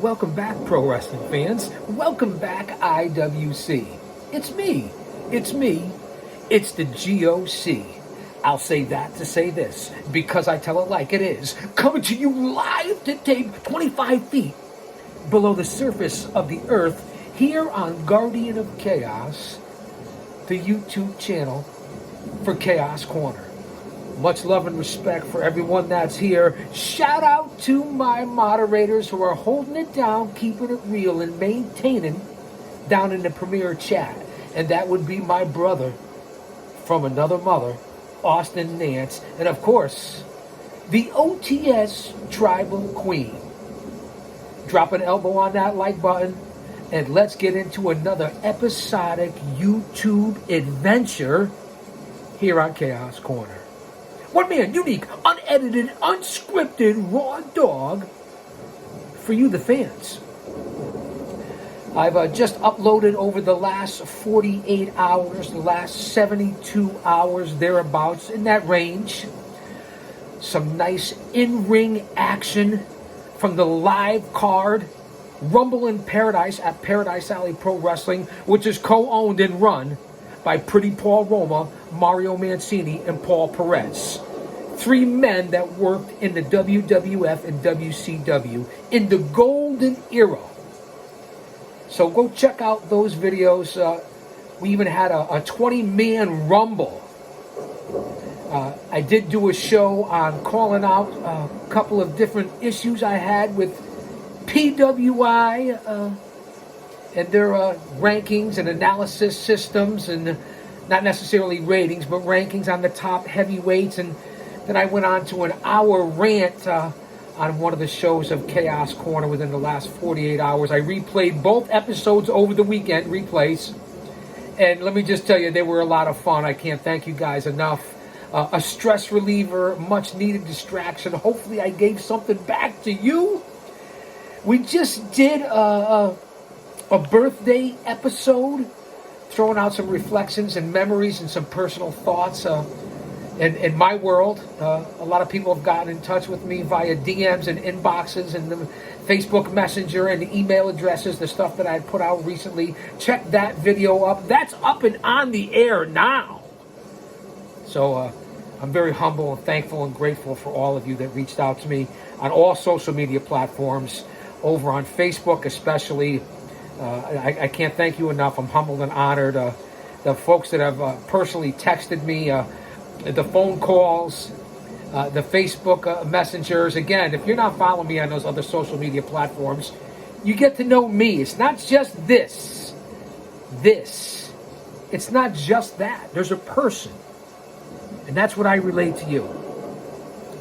Welcome back, pro wrestling fans. Welcome back, IWC. It's me. It's me. It's the GOC. I'll say that to say this, because I tell it like it is. Coming to you live to tape 25 feet below the surface of the earth here on Guardian of Chaos, the YouTube channel for Chaos Corner. Much love and respect for everyone that's here. Shout out to my moderators who are holding it down, keeping it real, and maintaining down in the premier chat. And that would be my brother from another mother, Austin Nance. And of course, the OTS Tribal Queen. Drop an elbow on that like button, and let's get into another episodic YouTube adventure here on Chaos Corner. One man, unique, unedited, unscripted, raw dog for you, the fans. I've just uploaded over the last 48 hours, the last 72 hours, thereabouts, in that range. Some nice in-ring action from the live card, Rumble in Paradise at Paradise Alley Pro Wrestling, which is co-owned and run by Pretty Paul Roma, Mario Mancini, and Paul Perez. Three men that worked in the WWF and WCW in the golden era. So go check out those videos. We even had a 20-man Rumble. I did do a show on calling out a couple of different issues I had with PWI and their rankings and analysis systems, and not necessarily ratings, but rankings on the top heavyweights. And then I went on to an hour rant on one of the shows of Chaos Corner within the last 48 hours. I replayed both episodes over the weekend, replays. And let me just tell you, they were a lot of fun. I can't thank you guys enough. A stress reliever, much needed distraction. Hopefully I gave something back to you. We just did a birthday episode, throwing out some reflections and memories and some personal thoughts. In my world, a lot of people have gotten in touch with me via DMs and inboxes and the Facebook Messenger and the email addresses, the stuff that I put out recently. Check that video up. That's up and on the air now. So I'm very humble and thankful and grateful for all of you that reached out to me on all social media platforms, over on Facebook especially. I can't thank you enough. I'm humbled and honored. The folks that have personally texted me, the phone calls, the Facebook messengers. Again, if you're not following me on those other social media platforms, you get to know me. It's not just this. It's not just that. There's a person. And that's what I relate to you.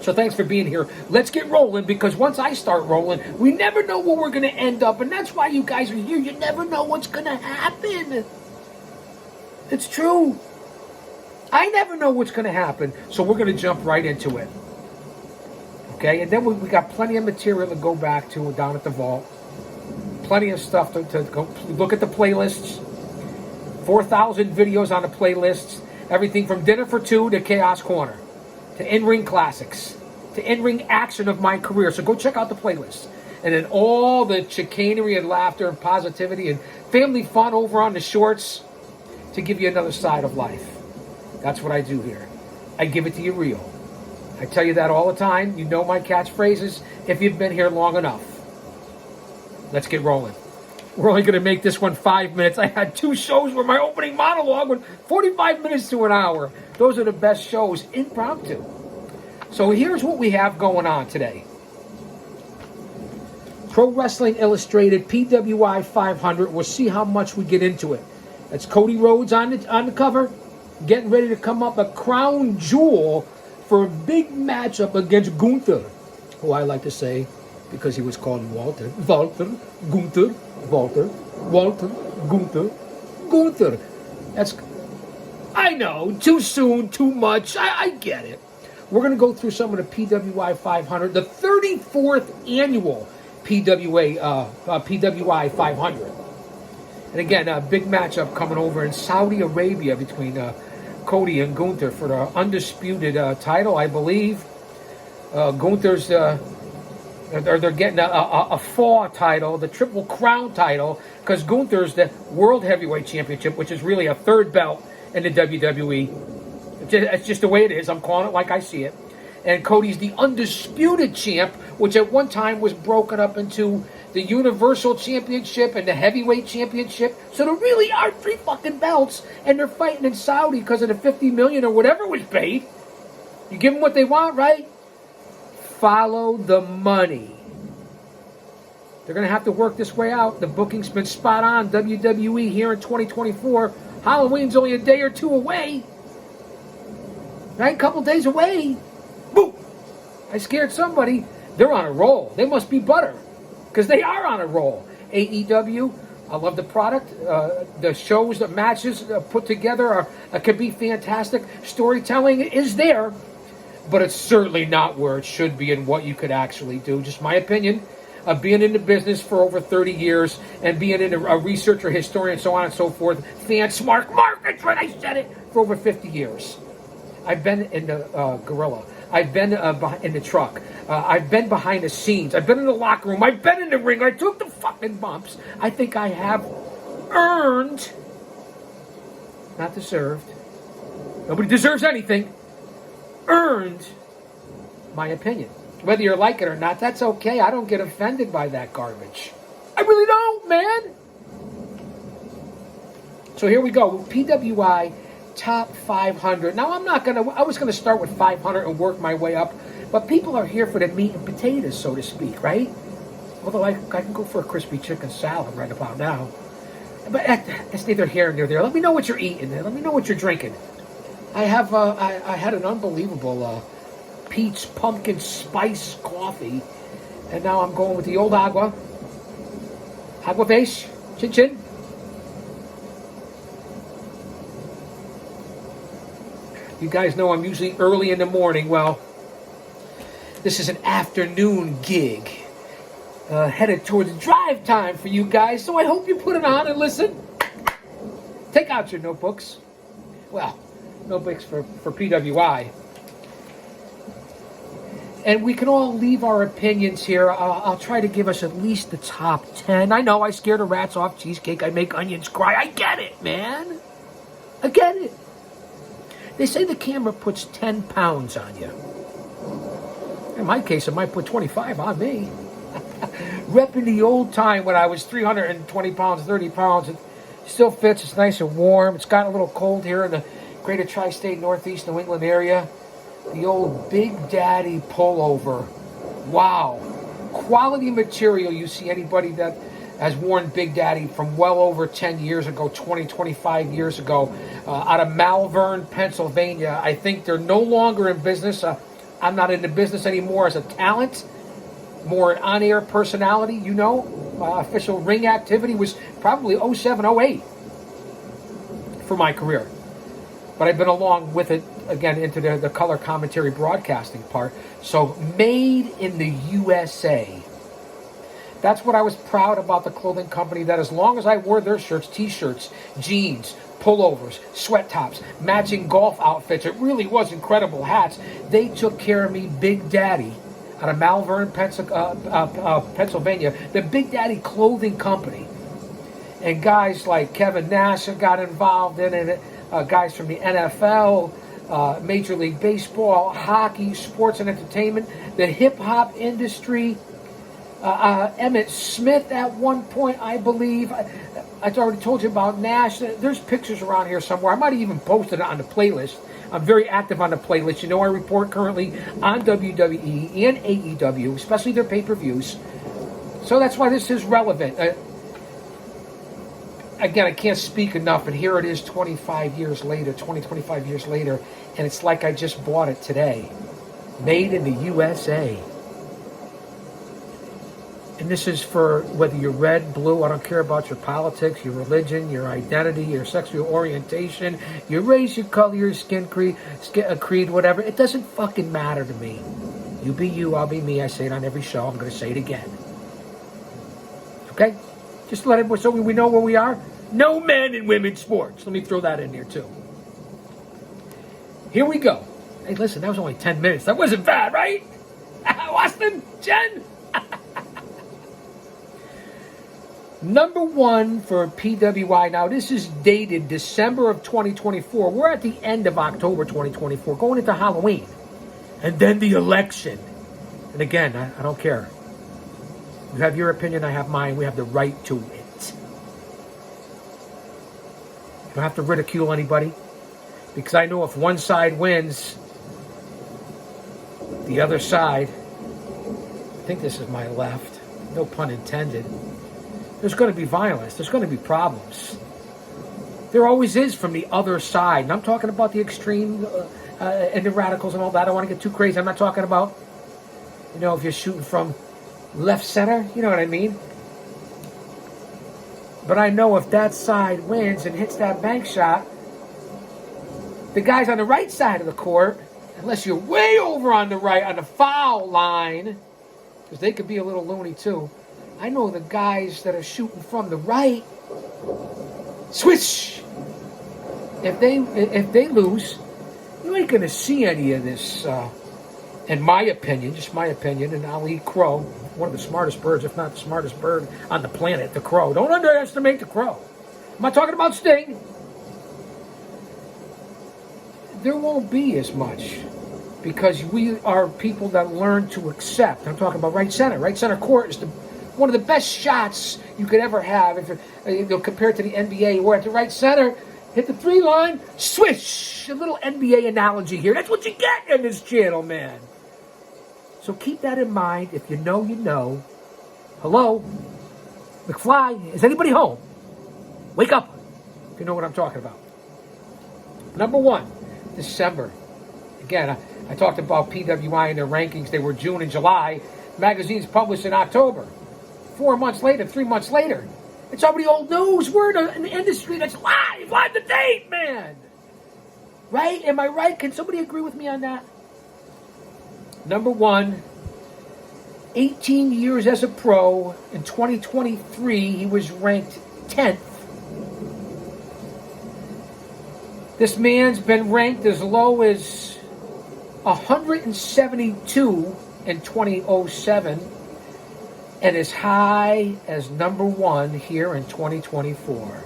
So thanks for being here. Let's get rolling, because once I start rolling, we never know where we're going to end up. And that's why you guys are here. You never know what's going to happen. It's true. I never know what's going to happen. So we're going to jump right into it. Okay? And then we got plenty of material to go back to down at the vault. Plenty of stuff to go look at the playlists. 4,000 videos on the playlists. Everything from Dinner for Two to Chaos Corner, to in-ring classics, to in-ring action of my career. So go check out the playlist. And then all the chicanery and laughter and positivity and family fun over on the shorts to give you another side of life. That's what I do here. I give it to you real. I tell you that all the time. You know my catchphrases if you've been here long enough. Let's get rolling. We're only going to make this one 5 minutes. I had two shows where my opening monologue went 45 minutes to an hour. Those are the best shows, impromptu. So here's what we have going on today. Pro Wrestling Illustrated PWI 500. We'll see how much we get into it. That's Cody Rhodes on the cover, getting ready to come up a crown jewel for a big matchup against Gunther, who I like to say, because he was called Walter, Gunther. That's, I know, too soon, too much. I get it. We're going to go through some of the PWI 500, the 34th annual PWI 500. And again, a big matchup coming over in Saudi Arabia between Cody and Gunther for the undisputed title, I believe. Gunther's Or they're getting a fall title, the Triple Crown title, because Gunther's the World Heavyweight Championship, which is really a third belt in the WWE. It's just the way it is. I'm calling it like I see it. And Cody's the Undisputed Champ, which at one time was broken up into the Universal Championship and the Heavyweight Championship. So there really are 3 fucking belts, and they're fighting in Saudi because of the $50 million or whatever was paid. You give them what they want, right? Follow the money. They're going to have to work this way out. The booking's been spot on. WWE here in 2024. Halloween's only a day or 2 away. Right? A couple days away. Boom! I scared somebody. They're on a roll. They must be butter. Because they are on a roll. AEW, I love the product. The shows, the matches put together could be fantastic. Storytelling is there. But it's certainly not where it should be and what you could actually do. Just my opinion. Being in the business for over 30 years and being in a researcher, historian, so on and so forth. Fan smart markets when I said it for over 50 years. I've been in the gorilla. I've been in the truck. I've been behind the scenes. I've been in the locker room. I've been in the ring. I took the fucking bumps. I think I have earned, not deserved. Nobody deserves anything. Earned my opinion. Whether you like it or not, that's okay. I don't get offended by that garbage. I really don't, man. So here we go. PWI top 500. Now I was gonna start with 500 and work my way up, but people are here for the meat and potatoes, so to speak, right? Although I can go for a crispy chicken salad right about now. But that's neither here nor there. Let me know what you're eating. Let me know what you're drinking. I had an unbelievable peach pumpkin spice coffee, and now I'm going with the old agua face, chin chin. You guys know I'm usually early in the morning. Well, this is an afternoon gig, headed towards drive time for you guys, so I hope you put it on and listen. Take out your notebooks. Well, notebooks for PWI. And we can all leave our opinions here. I'll try to give us at least the top 10. I know I scared the rats off cheesecake. I make onions cry. I get it, man. I get it. They say the camera puts 10 pounds on you. In my case, it might put 25 on me. Repping the old time when I was 320 pounds, 30 pounds. It still fits. It's nice and warm. It's gotten a little cold here in the greater tri-state Northeast New England area. The old Big Daddy pullover. Wow. Quality material. You see anybody that has worn Big Daddy from well over 10 years ago, 20, 25 years ago, out of Malvern, Pennsylvania. I think they're no longer in business. I'm not in the business anymore as a talent, more an on-air personality, you know. My official ring activity was probably 07, 08 for my career. But I've been along with it, again, into the color commentary broadcasting part. So, made in the USA. That's what I was proud about the clothing company, that as long as I wore their shirts, t-shirts, jeans, pullovers, sweat tops, matching golf outfits, it really was incredible hats, they took care of me. Big Daddy out of Malvern, Pennsylvania, the Big Daddy Clothing Company. And guys like Kevin Nash got involved in it, guys from the NFL, Major League Baseball, hockey, sports and entertainment, the hip-hop industry, Emmett Smith at one point, I believe. I already told you about Nash. There's pictures around here somewhere. I might have even posted it on the playlist. I'm very active on the playlist. You know, I report currently on WWE and AEW, especially their pay-per-views. So that's why this is relevant. Again, I can't speak enough, and here it is 25 years later, and it's like I just bought it today. Made in the USA. And this is for whether you're red, blue, I don't care about your politics, your religion, your identity, your sexual orientation, your race, your color, your skin creed, whatever. It doesn't fucking matter to me. You be you, I'll be me. I say it on every show. I'm going to say it again. Okay? Just to let everyone, so we know where we are. No men and women's sports. Let me throw that in there too. Here we go. Hey, listen, that was only 10 minutes. That wasn't bad, right? Austin, Jen. Number one for PWI. Now, this is dated December of 2024. We're at the end of October 2024, going into Halloween. And then the election. And again, I don't care. You have your opinion, I have mine. We have the right to it. You don't have to ridicule anybody. Because I know if one side wins, the other side, I think this is my left, no pun intended, there's going to be violence. There's going to be problems. There always is from the other side. And I'm talking about the extreme and the radicals and all that. I don't want to get too crazy. I'm not talking about, if you're shooting from left center, you know what I mean? But I know if that side wins and hits that bank shot, the guys on the right side of the court, unless you're way over on the right, on the foul line, because they could be a little loony too, I know the guys that are shooting from the right, switch. If they lose, you ain't gonna see any of this. In my opinion, just my opinion, and I'll eat crow, one of the smartest birds, if not the smartest bird on the planet, the crow. Don't underestimate the crow. I'm not talking about Sting. There won't be as much because we are people that learn to accept. I'm talking about right center. Right center court is one of the best shots you could ever have. If compared to the NBA, where at the right center, hit the 3 line, swish. A little NBA analogy here. That's what you get in this channel, man. So keep that in mind. If you know, you know. Hello? McFly, is anybody home? Wake up if you know what I'm talking about. Number one, December. Again, I talked about PWI and their rankings. They were June and July. Magazines published in October. 4 months later, 3 months later. It's already old news. We're in an industry that's live to date, man. Right? Am I right? Can somebody agree with me on that? Number one, 18 years as a pro. In 2023, he was ranked 10th. This man's been ranked as low as 172 in 2007 and as high as number one here in 2024.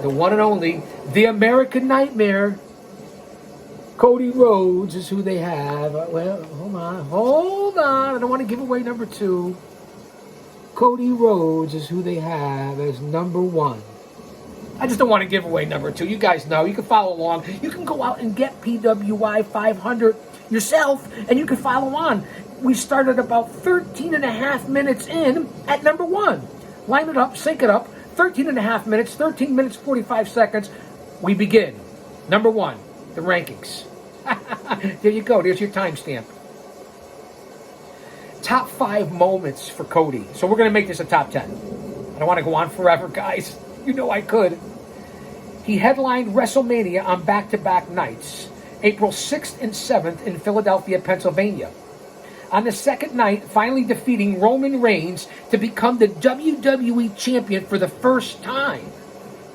The one and only, the American Nightmare, Cody Rhodes is who they have. Well, hold on. I don't want to give away number two. Cody Rhodes is who they have as number one. I just don't want to give away number two. You guys know. You can follow along. You can go out and get PWI 500 yourself, and you can follow on. We started about 13 and a half minutes in at number one. Line it up, sync it up. 13 and a half minutes, 13 minutes, 45 seconds. We begin. Number one, the rankings. There you go. There's your timestamp. Top 5 moments for Cody. So we're going to make this a top 10. I don't want to go on forever, guys. You know I could. He headlined WrestleMania on back-to-back nights, April 6th and 7th in Philadelphia, Pennsylvania. On the second night, finally defeating Roman Reigns to become the WWE Champion for the first time.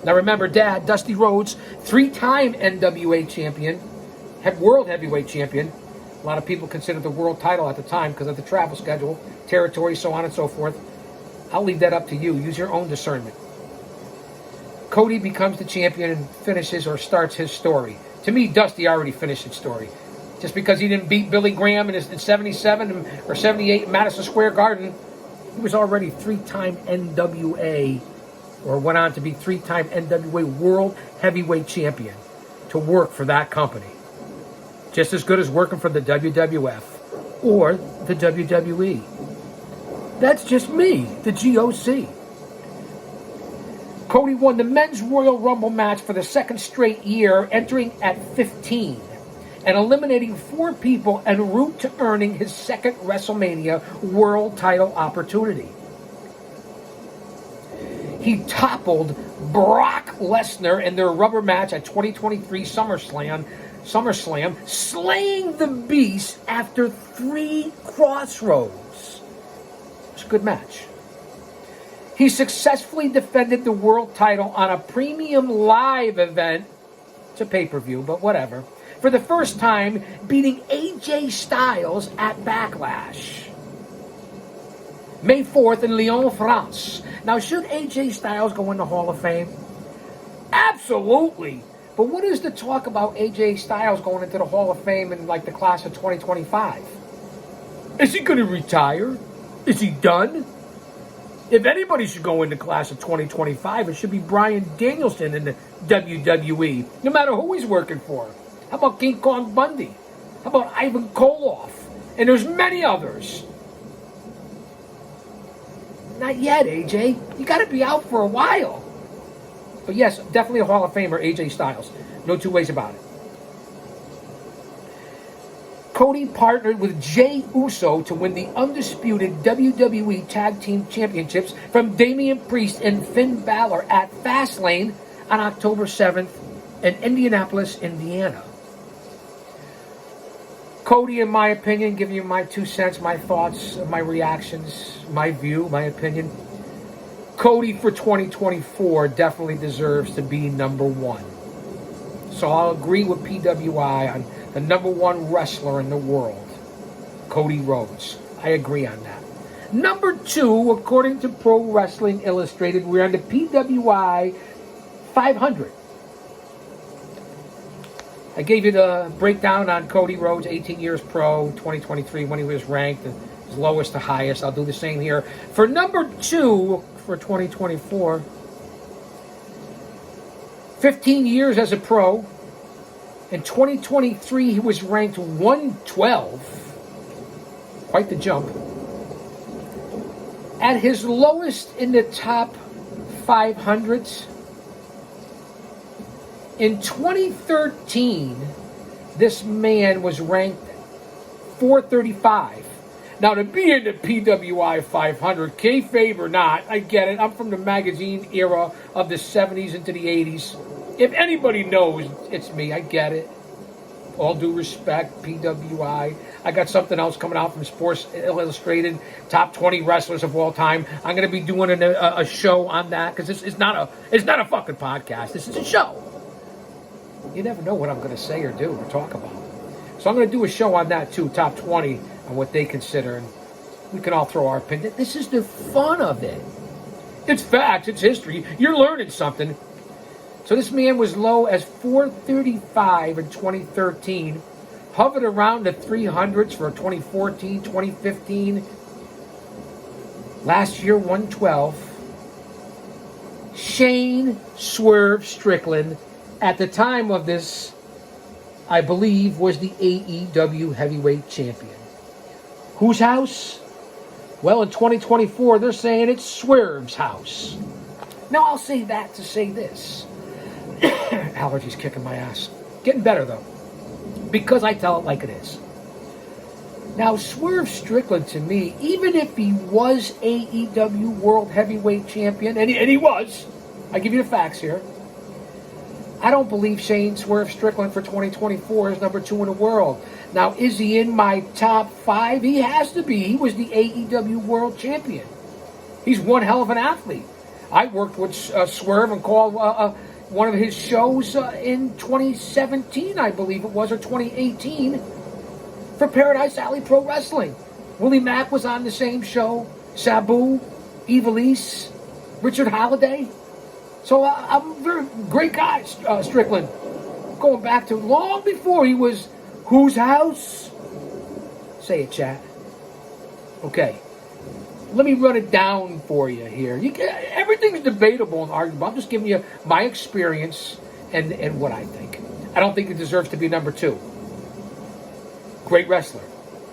Now remember, Dad, Dusty Rhodes, 3-time NWA Champion, World Heavyweight Champion. A lot of people considered the world title at the time because of the travel schedule, territory, so on and so forth. I'll leave that up to you. Use your own discernment. Cody becomes the champion and finishes or starts his story. To me, Dusty already finished his story. Just because he didn't beat Billy Graham in 77 or 78 in Madison Square Garden, he was already 3-time NWA, or went on to be 3-time NWA World Heavyweight Champion to work for that company. Just as good as working for the WWF or the WWE. That's just me, the GOC. Cody won the Men's Royal Rumble match for the second straight year, entering at 15 and eliminating 4 people en route to earning his second WrestleMania world title opportunity. He toppled Brock Lesnar in their rubber match at 2023 SummerSlam, slaying the Beast after 3 crossroads. It's a good match. He successfully defended the world title on a premium live event. It's a pay-per-view, but whatever. For the first time, beating AJ Styles at Backlash. May 4th in Lyon, France. Now, should AJ Styles go in the Hall of Fame? Absolutely. But what is the talk about AJ Styles going into the Hall of Fame in like the class of 2025? Is he going to retire? Is he done? If anybody should go in the class of 2025, it should be Bryan Danielson in the WWE, no matter who he's working for. How about King Kong Bundy? How about Ivan Koloff? And there's many others. Not yet, AJ. You got to be out for a while. But yes, definitely a Hall of Famer, AJ Styles. No two ways about it. Cody partnered with Jey Uso to win the undisputed WWE Tag Team Championships from Damian Priest and Finn Balor at Fastlane on October 7th in Indianapolis, Indiana. Cody, in my opinion, giving you my 2 cents, my thoughts, my reactions, my view, my opinion. Cody for 2024 definitely deserves to be number one. So I'll agree with PWI on the number one wrestler in the world, Cody Rhodes. I agree on that. Number two, according to Pro Wrestling Illustrated, we're on the PWI 500. I gave you the breakdown on Cody Rhodes, 18 years pro, 2023, when he was ranked as lowest to highest. I'll do the same here. For number two for 2024, 15 years as a pro. In 2023, he was ranked 112. Quite the jump. At his lowest in the top 500s, in 2013, this man was ranked 435. Now, to be in the PWI 500, kayfabe or not, I get it. I'm from the magazine era of the 70s into the 80s. If anybody knows, it's me. I get it. All due respect, PWI. I got something else coming out from Sports Illustrated, top 20 wrestlers of all time. I'm going to be doing a show on that because it's not a fucking podcast. This is a show. You never know what I'm going to say or do or talk about. So I'm going to do a show on that too, top 20, and what they consider. And we can all throw our opinion. This is the fun of it. It's facts. It's history. You're learning something. So this man was low as 435 in 2013, hovered around the 300s for 2014, 2015. Last year, 112. Shane Swerve Strickland, at the time of this, I believe, was the AEW Heavyweight Champion. Whose house? Well, in 2024, they're saying it's Swerve's house. Now, I'll say that to say this. Allergies kicking my ass. Getting better, though, because I tell it like it is. Now, Swerve Strickland, to me, even if he was AEW World Heavyweight Champion, and he was, I give you the facts here, I don't believe Shane Swerve Strickland for 2024 is number 2 in the world. Now, is he in my top 5? He has to be. He was the AEW World Champion. He's one hell of an athlete. I worked with Swerve and called one of his shows in 2017, I believe it was, or 2018, for Paradise Alley Pro Wrestling. Willie Mack was on the same show, Sabu, Evilise, Richard Holiday. So I'm a very great guy, Strickland. Going back to long before he was whose house? Say it, chat. Okay. Let me run it down for you here. Everything's debatable and arguable. I'm just giving you my experience and what I think. I don't think it deserves to be number 2. Great wrestler.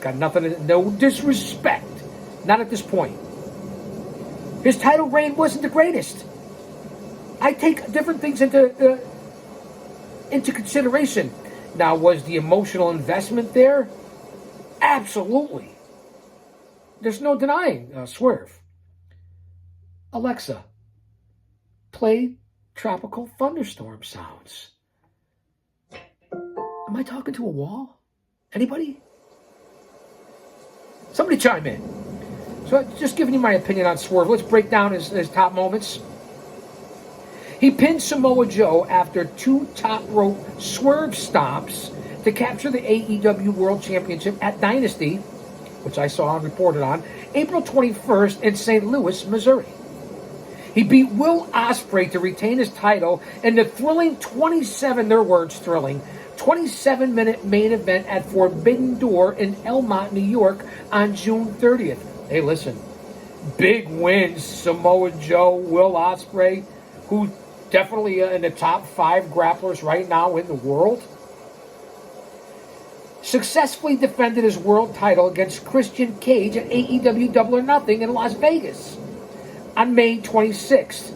Got nothing, no disrespect. Not at this point. His title reign wasn't the greatest. I take different things into consideration. Now, was the emotional investment there? Absolutely. There's no denying Swerve. Alexa, play Tropical Thunderstorm sounds. Am I talking to a wall? Anybody? Somebody chime in. So just giving you my opinion on Swerve. Let's break down his top moments. He pinned Samoa Joe after 2 top rope Swerve stomps to capture the AEW World Championship at Dynasty which I saw and reported on, April 21st in St. Louis, Missouri. He beat Will Ospreay to retain his title in the thrilling 27-minute main event at Forbidden Door in Elmont, New York on June 30th. Hey, listen, big wins, Samoa Joe, Will Ospreay, who definitely in the top 5 grapplers right now in the world. Successfully defended his world title against Christian Cage at AEW Double or Nothing in Las Vegas on May 26th.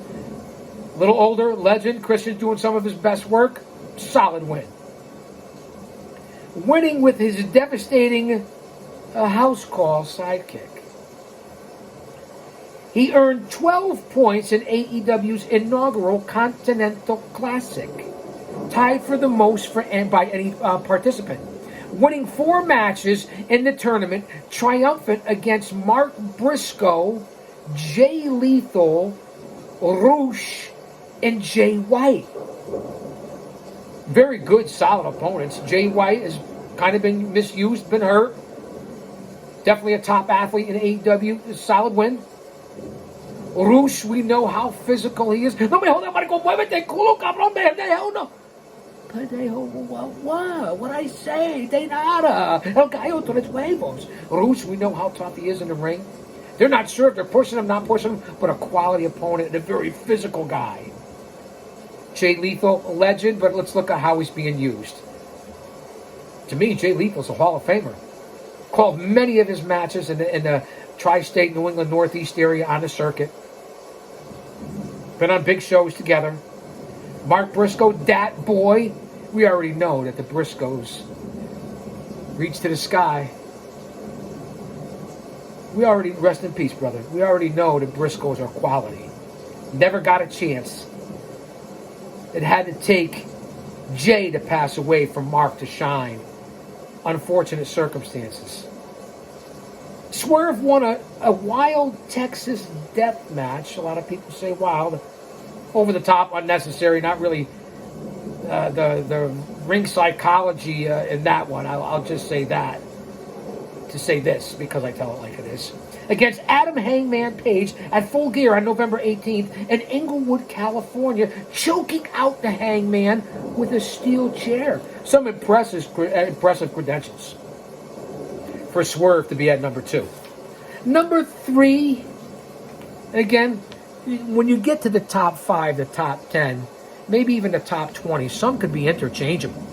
A little older, legend, Christian doing some of his best work. Solid win. Winning with his devastating house call sidekick. He earned 12 points in AEW's inaugural Continental Classic, tied for the most by any participant. Winning 4 matches in the tournament, triumphant against Mark Briscoe, Jay Lethal, Roosh, and Jay White. Very good, solid opponents. Jay White has kind of been misused, been hurt. Definitely a top athlete in AEW. Solid win. Roosh, we know how physical he is. No me jodas, marico, muévete, culo, cabrón, de hell no. Pendejo, what I say? De nada. El gallo tres huevos. Roosh, we know how tough he is in the ring. They're not sure if they're pushing him, not pushing him, but a quality opponent and a very physical guy. Jay Lethal, a legend, but let's look at how he's being used. To me, Jay Lethal's a Hall of Famer. Called many of his matches in the tri-state New England Northeast area on the circuit. Been on big shows together. Mark Briscoe, dat boy. We already know that the Briscoes reach to the sky. We already, rest in peace, brother. We already know that Briscoes are quality. Never got a chance. It had to take Jay to pass away for Mark to shine. Unfortunate circumstances. Swerve won a wild Texas death match. A lot of people say wild. Over the top, unnecessary, not really the ring psychology in that one. I'll just say that. To say this, because I tell it like it is. Against Adam Hangman Page at Full Gear on November 18th in Inglewood, California, choking out the Hangman with a steel chair. Some impressive credentials for Swerve to be at number 2. Number 3, again, when you get to the top 5, the top 10, maybe even the top 20, some could be interchangeable.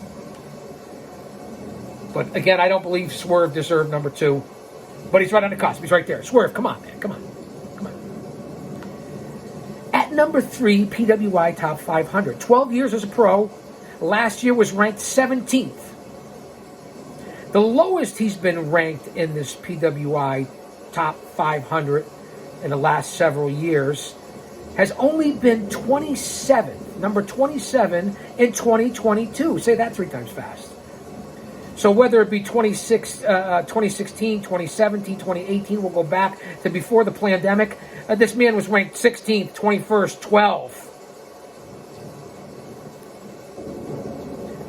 But again, I don't believe Swerve deserved number 2. But he's right on the cusp. He's right there. Swerve, come on, man. Come on. At number 3, PWI Top 500. 12 years as a pro. Last year was ranked 17th. The lowest he's been ranked in this PWI Top 500 in the last several years has only been 27th. Number 27 in 2022. Say that 3 times fast. So whether it be 2016, 2017, 2018, we'll go back to before the pandemic. This man was ranked 16th, 21st, 12th.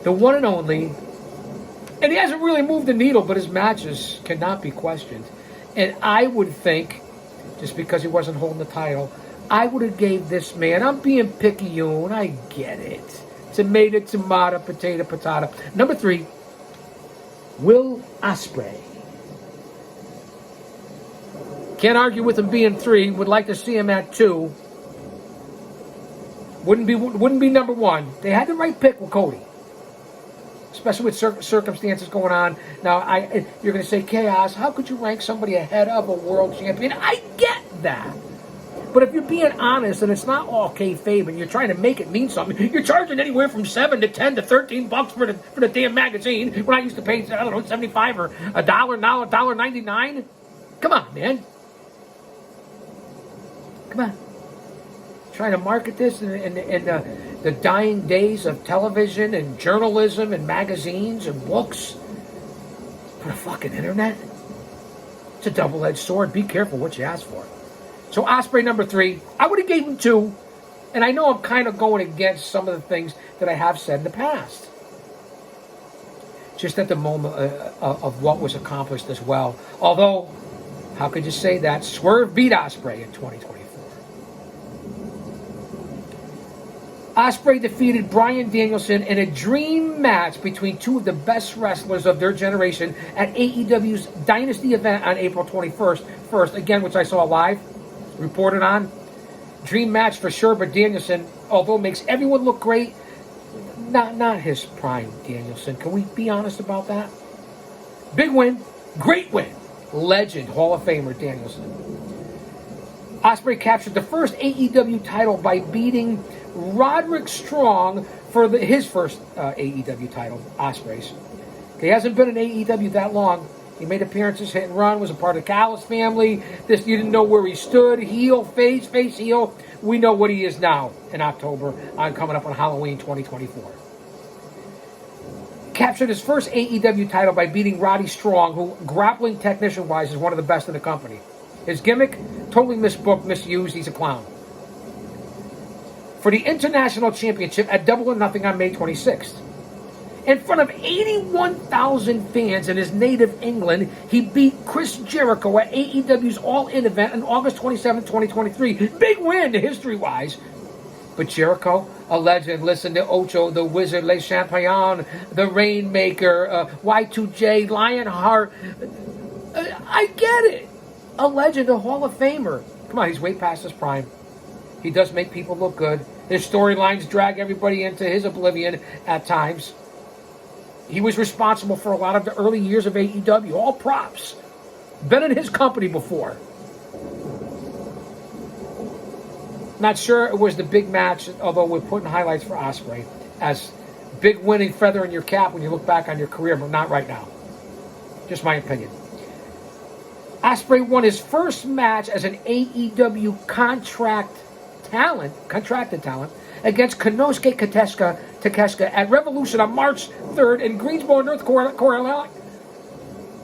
The one and only. And he hasn't really moved the needle, but his matches cannot be questioned. And I would think, just because he wasn't holding the title, I would have gave this man, I'm being picky-yoon, I get it. Tomato, potato. Number 3. Will Ospreay. Can't argue with him being 3. Would like to see him at 2. Wouldn't be number 1. They had the right pick with Cody, especially with circumstances going on. Now, you're going to say, Chaos, how could you rank somebody ahead of a world champion? I get that. But if you're being honest, and it's not all kayfabe, and you're trying to make it mean something, you're charging anywhere from $7 to $10 to $13 for the damn magazine. When I used to pay, I don't know, $75 or $1 now, $1.99. Come on, man. Come on. Trying to market this in the dying days of television and journalism and magazines and books for the fucking internet. It's a double-edged sword. Be careful what you ask for. So Ospreay number 3, I would have gave him 2, and I know I'm kind of going against some of the things that I have said in the past. just at the moment of what was accomplished as well. Although, how could you say that? Swerve beat Ospreay in 2024. Ospreay defeated Bryan Danielson in a dream match between two of the best wrestlers of their generation at AEW's Dynasty event on April 21st, again, which I saw live, reported on. Dream match for sure, but Danielson, although makes everyone look great, not his prime Danielson. Can we be honest about that? Big win, great win. Legend, Hall of Famer Danielson. Ospreay captured the first AEW title by beating Roderick Strong for his first AEW title, Ospreay's. He hasn't been in AEW that long. He made appearances, hit and run, was a part of the Callis family. You didn't know where he stood. Heel, face, heel. We know what he is now in October, coming up on Halloween 2024. Captured his first AEW title by beating Roddy Strong, who, grappling technician-wise, is one of the best in the company. His gimmick, totally misbooked, misused. He's a clown. For the International Championship at Double or Nothing on May 26th. In front of 81,000 fans in his native England, he beat Chris Jericho at AEW's All-In event on August 27, 2023. Big win, history-wise. But Jericho, a legend, listen to Ocho, the Wizard, Le Champion, the Rainmaker, Y2J, Lionheart. I get it. A legend, a Hall of Famer. Come on, he's way past his prime. He does make people look good. His storylines drag everybody into his oblivion at times. He was responsible for a lot of the early years of AEW. All props. Been in his company before. Not sure it was the big match, although we're putting highlights for Ospreay as big winning feather in your cap when you look back on your career, but not right now. Just my opinion. Ospreay won his first match as an AEW contracted talent against Konosuke Takeshita at Revolution on March 3rd in Greensboro, North Carolina.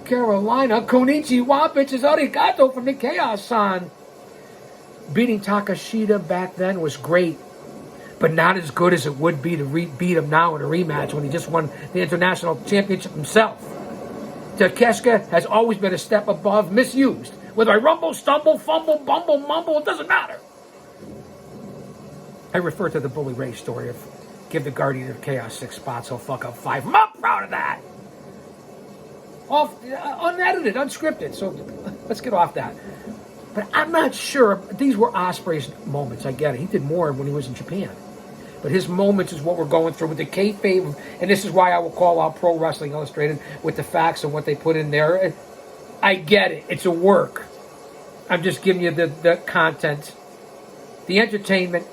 Konnichiwa, bitches, arigato from the Chaos-san. Beating Takeshita back then was great, but not as good as it would be to beat him now in a rematch when he just won the International Championship himself. Takeshita has always been a step above, misused. Whether I rumble, stumble, fumble, bumble, mumble, it doesn't matter. I refer to the Bully Ray story of give the Guardian of Chaos 6 spots, he'll fuck up 5. I'm not proud of that. Unedited, unscripted. So let's get off that. But I'm not sure. These were Ospreay's moments. I get it. He did more when he was in Japan. But his moments is what we're going through with the kayfabe. And this is why I will call out Pro Wrestling Illustrated with the facts and what they put in there. I get it. It's a work. I'm just giving you the content, the entertainment.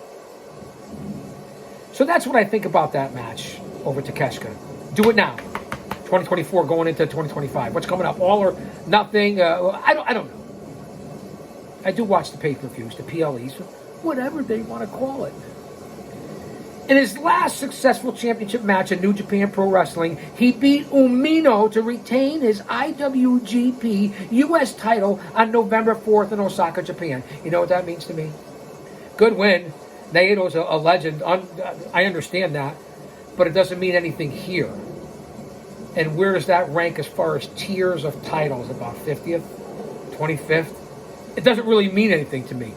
So that's what I think about that match over Takeshita. Do it now. 2024 going into 2025. What's coming up? All or nothing? I don't know. I do watch the pay-per-views, the PLEs, whatever they want to call it. In his last successful championship match in New Japan Pro Wrestling, he beat Umino to retain his IWGP US title on November 4th in Osaka, Japan. You know what that means to me? Good win. Naito's a legend. I understand that. But it doesn't mean anything here. And where does that rank as far as tiers of titles? About 50th? 25th? It doesn't really mean anything to me.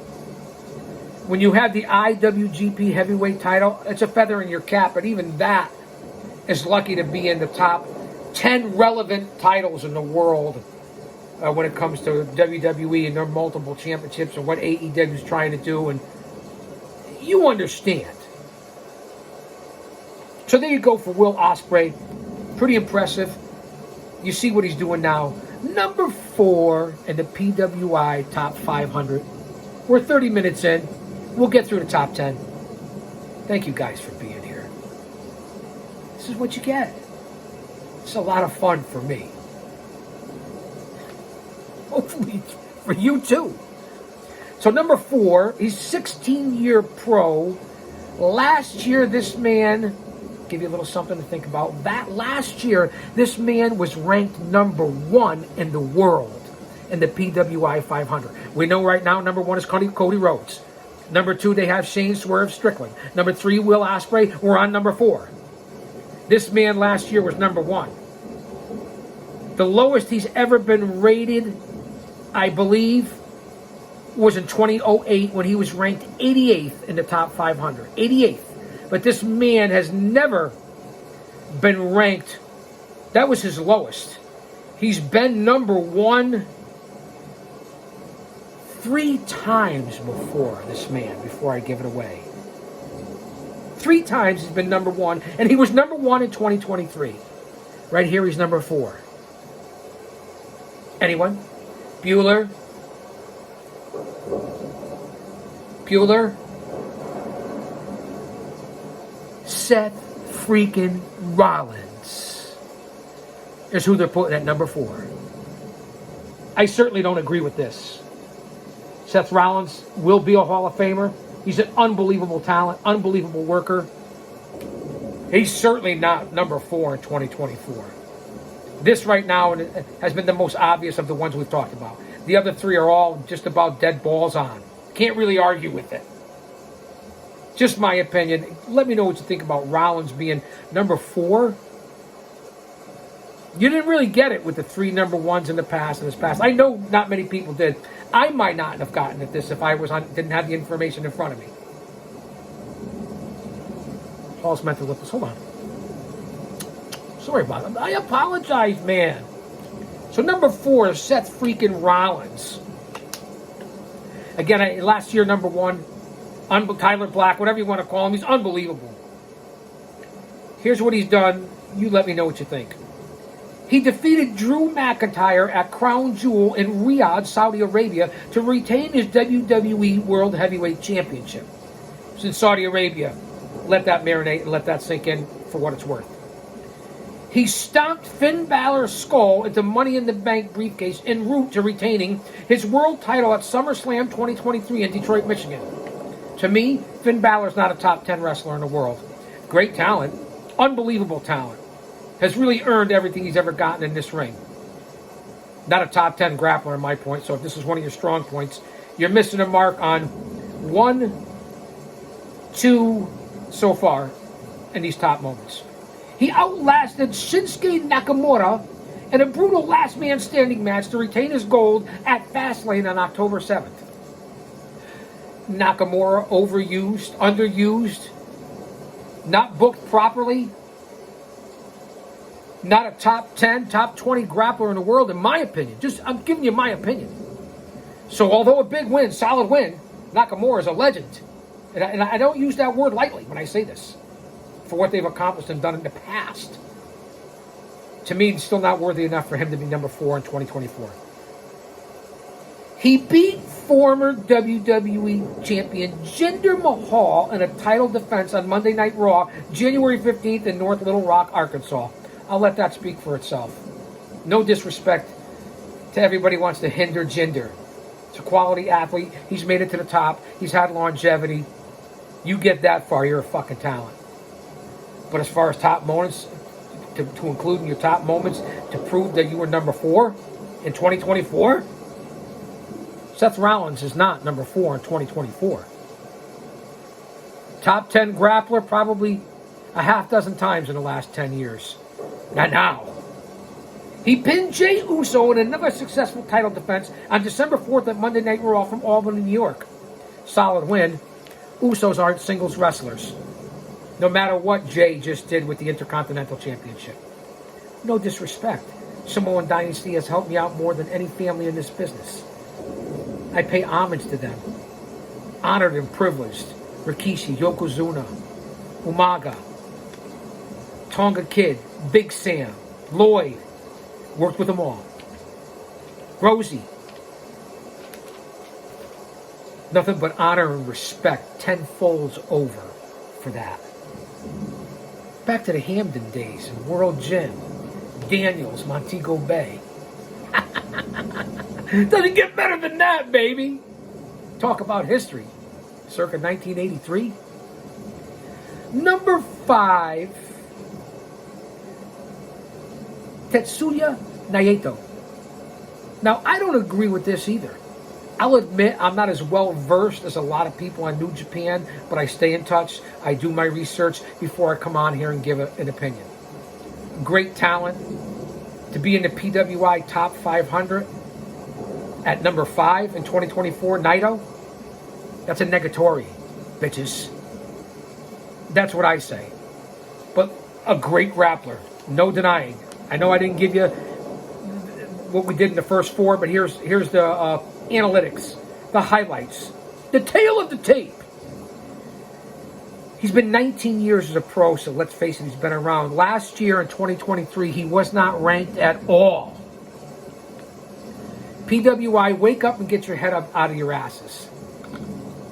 When you have the IWGP heavyweight title, it's a feather in your cap, but even that is lucky to be in the top 10 relevant titles in the world when it comes to WWE and their multiple championships and what AEW is trying to do, and you understand. So there you go for Will Ospreay. Pretty impressive. You see what he's doing now. Number 4 in the PWI Top 500. We're 30 minutes in. We'll get through the top 10. Thank you guys for being here. This is what you get. It's a lot of fun for me. Hopefully for you too. So number 4, he's 16-year pro. Last year, this man, give you a little something to think about. That last year, this man was ranked number 1 in the world in the PWI 500. We know right now number 1 is Cody Rhodes. Number 2, they have Shane Swerve Strickland. Number 3, Will Ospreay. We're on number 4. This man last year was number 1. The lowest he's ever been rated, I believe, was in 2008 when he was ranked 88th in the top 500. 88th. But this man has never been ranked. That was his lowest. He's been number one 3 times before, this man, before I give it away. 3 times he's been number one, and he was number one in 2023. Right here, he's number 4. Anyone? Bueller? Seth freaking Rollins is who they're putting at number 4. I certainly don't agree with this. Seth Rollins will be a Hall of Famer. He's an unbelievable talent, unbelievable worker. He's certainly not number 4 in 2024. This right now has been the most obvious of the ones we've talked about. The other 3 are all just about dead balls on. Can't really argue with it. Just my opinion. Let me know what you think about Rollins being number 4. You didn't really get it with the 3 number 1s in the past. I know not many people did. I might not have gotten at this if I didn't have the information in front of me. Paul's mental with this. Hold on. Sorry about it. I apologize, man. So number 4 is Seth freaking Rollins. Again, last year, number 1, Tyler Black, whatever you want to call him, he's unbelievable. Here's what he's done. You let me know what you think. He defeated Drew McIntyre at Crown Jewel in Riyadh, Saudi Arabia, to retain his WWE World Heavyweight Championship. It's in Saudi Arabia. Let that marinate and let that sink in for what it's worth. He stomped Finn Balor's skull into Money in the Bank briefcase en route to retaining his world title at SummerSlam 2023 in Detroit, Michigan. To me, Finn Balor's not a top 10 wrestler in the world. Great talent, unbelievable talent. Has really earned everything he's ever gotten in this ring. Not a top 10 grappler in my point, so if this is one of your strong points, you're missing a mark on 1, 2 so far in these top moments. He outlasted Shinsuke Nakamura in a brutal last man standing match to retain his gold at Fastlane on October 7th. Nakamura overused, underused, not booked properly. Not a top 10, top 20 grappler in the world, in my opinion. I'm giving you my opinion. So although a big win, solid win, Nakamura is a legend. And I don't use that word lightly when I say this. For what they've accomplished and done in the past. To me, it's still not worthy enough for him to be number 4 in 2024. He beat former WWE champion Jinder Mahal in a title defense on Monday Night Raw, January 15th in North Little Rock, Arkansas. I'll let that speak for itself. No disrespect to everybody who wants to hinder Jinder. He's a quality athlete. He's made it to the top. He's had longevity. You get that far, you're a fucking talent. But as far as top moments, to include in your top moments, to prove that you were number 4 in 2024, Seth Rollins is not number 4 in 2024. Top 10 grappler probably a half dozen times in the last 10 years. Not now. He pinned Jey Uso in another successful title defense on December 4th at Monday Night Raw from Albany, New York. Solid win. Usos aren't singles wrestlers. No matter what Jey just did with the Intercontinental Championship. No disrespect. Samoan Dynasty has helped me out more than any family in this business. I pay homage to them. Honored and privileged. Rikishi, Yokozuna, Umaga, Tonga Kid, Big Sam, Lloyd. Worked with them all. Rosie. Nothing but honor and respect. 10 folds over for that. Back to the Hamden days in World Gym. Daniels, Montego Bay. Doesn't get better than that, baby. Talk about history. Circa 1983. Number 5. Tetsuya Naito. Now, I don't agree with this either. I'll admit I'm not as well versed as a lot of people on New Japan, but I stay in touch. I do my research before I come on here and give an opinion. Great talent. to be in the PWI top 500 at number 5 in 2024, Naito, that's a negatory, bitches. That's what I say. But a great grappler, no denying. I know I didn't give you what we did in the first 4, but here's the analytics, the highlights, the tail of the tape. He's been 19 years as a pro, so let's face it, he's been around. Last year in 2023, he was not ranked at all. PWI, wake up and get your head up out of your asses.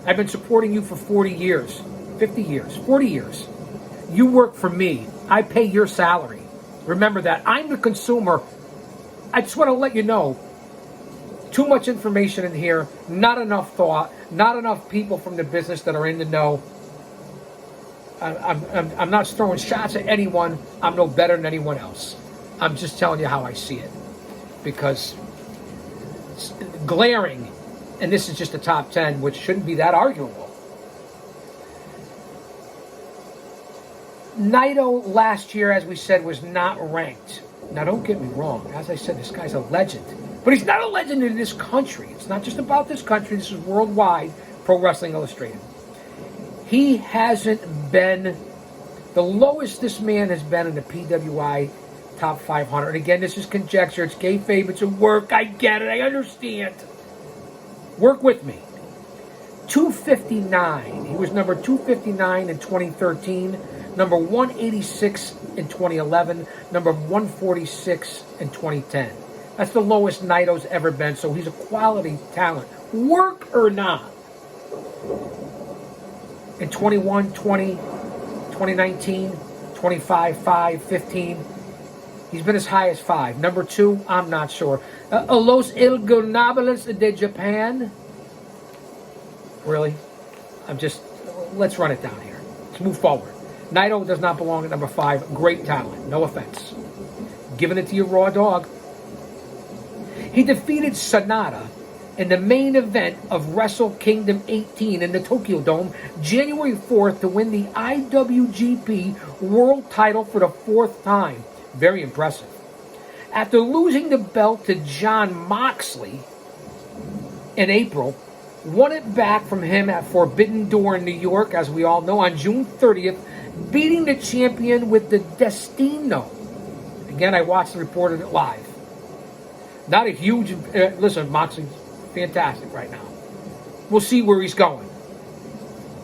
I've been supporting you for 40 years, 50 years, 40 years. You work for me. I pay your salary. Remember that. I'm the consumer. I just want to let you know, too much information in here, not enough thought, not enough people from the business that are in the know. I'm not throwing shots at anyone. I'm no better than anyone else. I'm just telling you how I see it. Because it's glaring, and this is just the top 10, which shouldn't be that arguable. Naito last year, as we said, was not ranked. Now, don't get me wrong. As I said, this guy's a legend. But he's not a legend in this country. It's not just about this country. This is worldwide, Pro Wrestling Illustrated. He hasn't been, the lowest this man has been in the PWI top 500. And again, this is conjecture. It's kayfabe. It's a work. I get it. I understand. Work with me. 259. He was number 259 in 2013. Number 186 in 2011. Number 146 in 2010. That's the lowest Naito's ever been. So he's a quality talent. Work or not. In 21, 20, 2019, 25, 5, 15. He's been as high as 5. Number 2, I'm not sure. Los Ingobernables de Japan. Really? Let's run it down here. Let's move forward. Naito does not belong at number 5. Great talent. No offense. Giving it to you raw dog. He defeated Sonata in the main event of Wrestle Kingdom 18 in the Tokyo Dome, January 4th, to win the IWGP World title for the 4th time. Very impressive. After losing the belt to Jon Moxley in April, won it back from him at Forbidden Door in New York, as we all know, on June 30th, beating the champion with the Destino. Again, I watched and reported it live. Not a huge... listen, Moxley's fantastic right now. We'll see where he's going.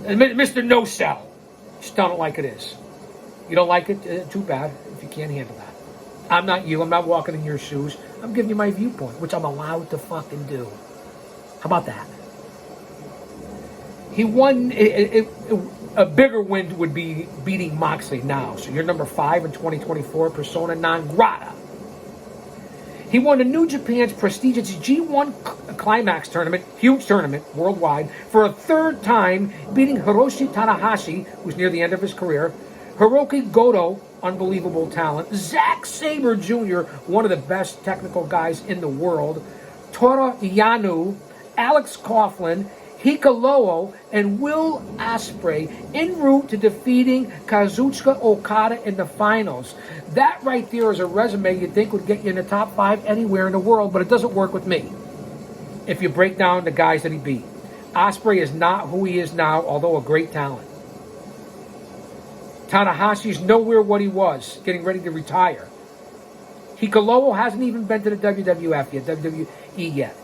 And Mr. No Sell. Just tell it like it is. You don't like it? Too bad if you can't handle that. I'm not you. I'm not walking in your shoes. I'm giving you my viewpoint, which I'm allowed to fucking do. How about that? He won... a bigger win would be beating Moxley now. So you're number 5 in 2024, persona non grata. He won the New Japan's prestigious G1 Climax tournament, huge tournament worldwide, for a 3rd time, beating Hiroshi Tanahashi, who's near the end of his career, Hiroki Goto, unbelievable talent, Zack Sabre Jr., one of the best technical guys in the world, Toru Yano, Alex Coughlin, Hikuleo, and Will Ospreay en route to defeating Kazuchika Okada in the finals. That right there is a resume you'd think would get you in the top 5 anywhere in the world, but it doesn't work with me. If you break down the guys that he beat. Ospreay is not who he is now, although a great talent. Tanahashi's nowhere what he was, getting ready to retire. Hikuleo hasn't even been to the WWF yet, WWE yet.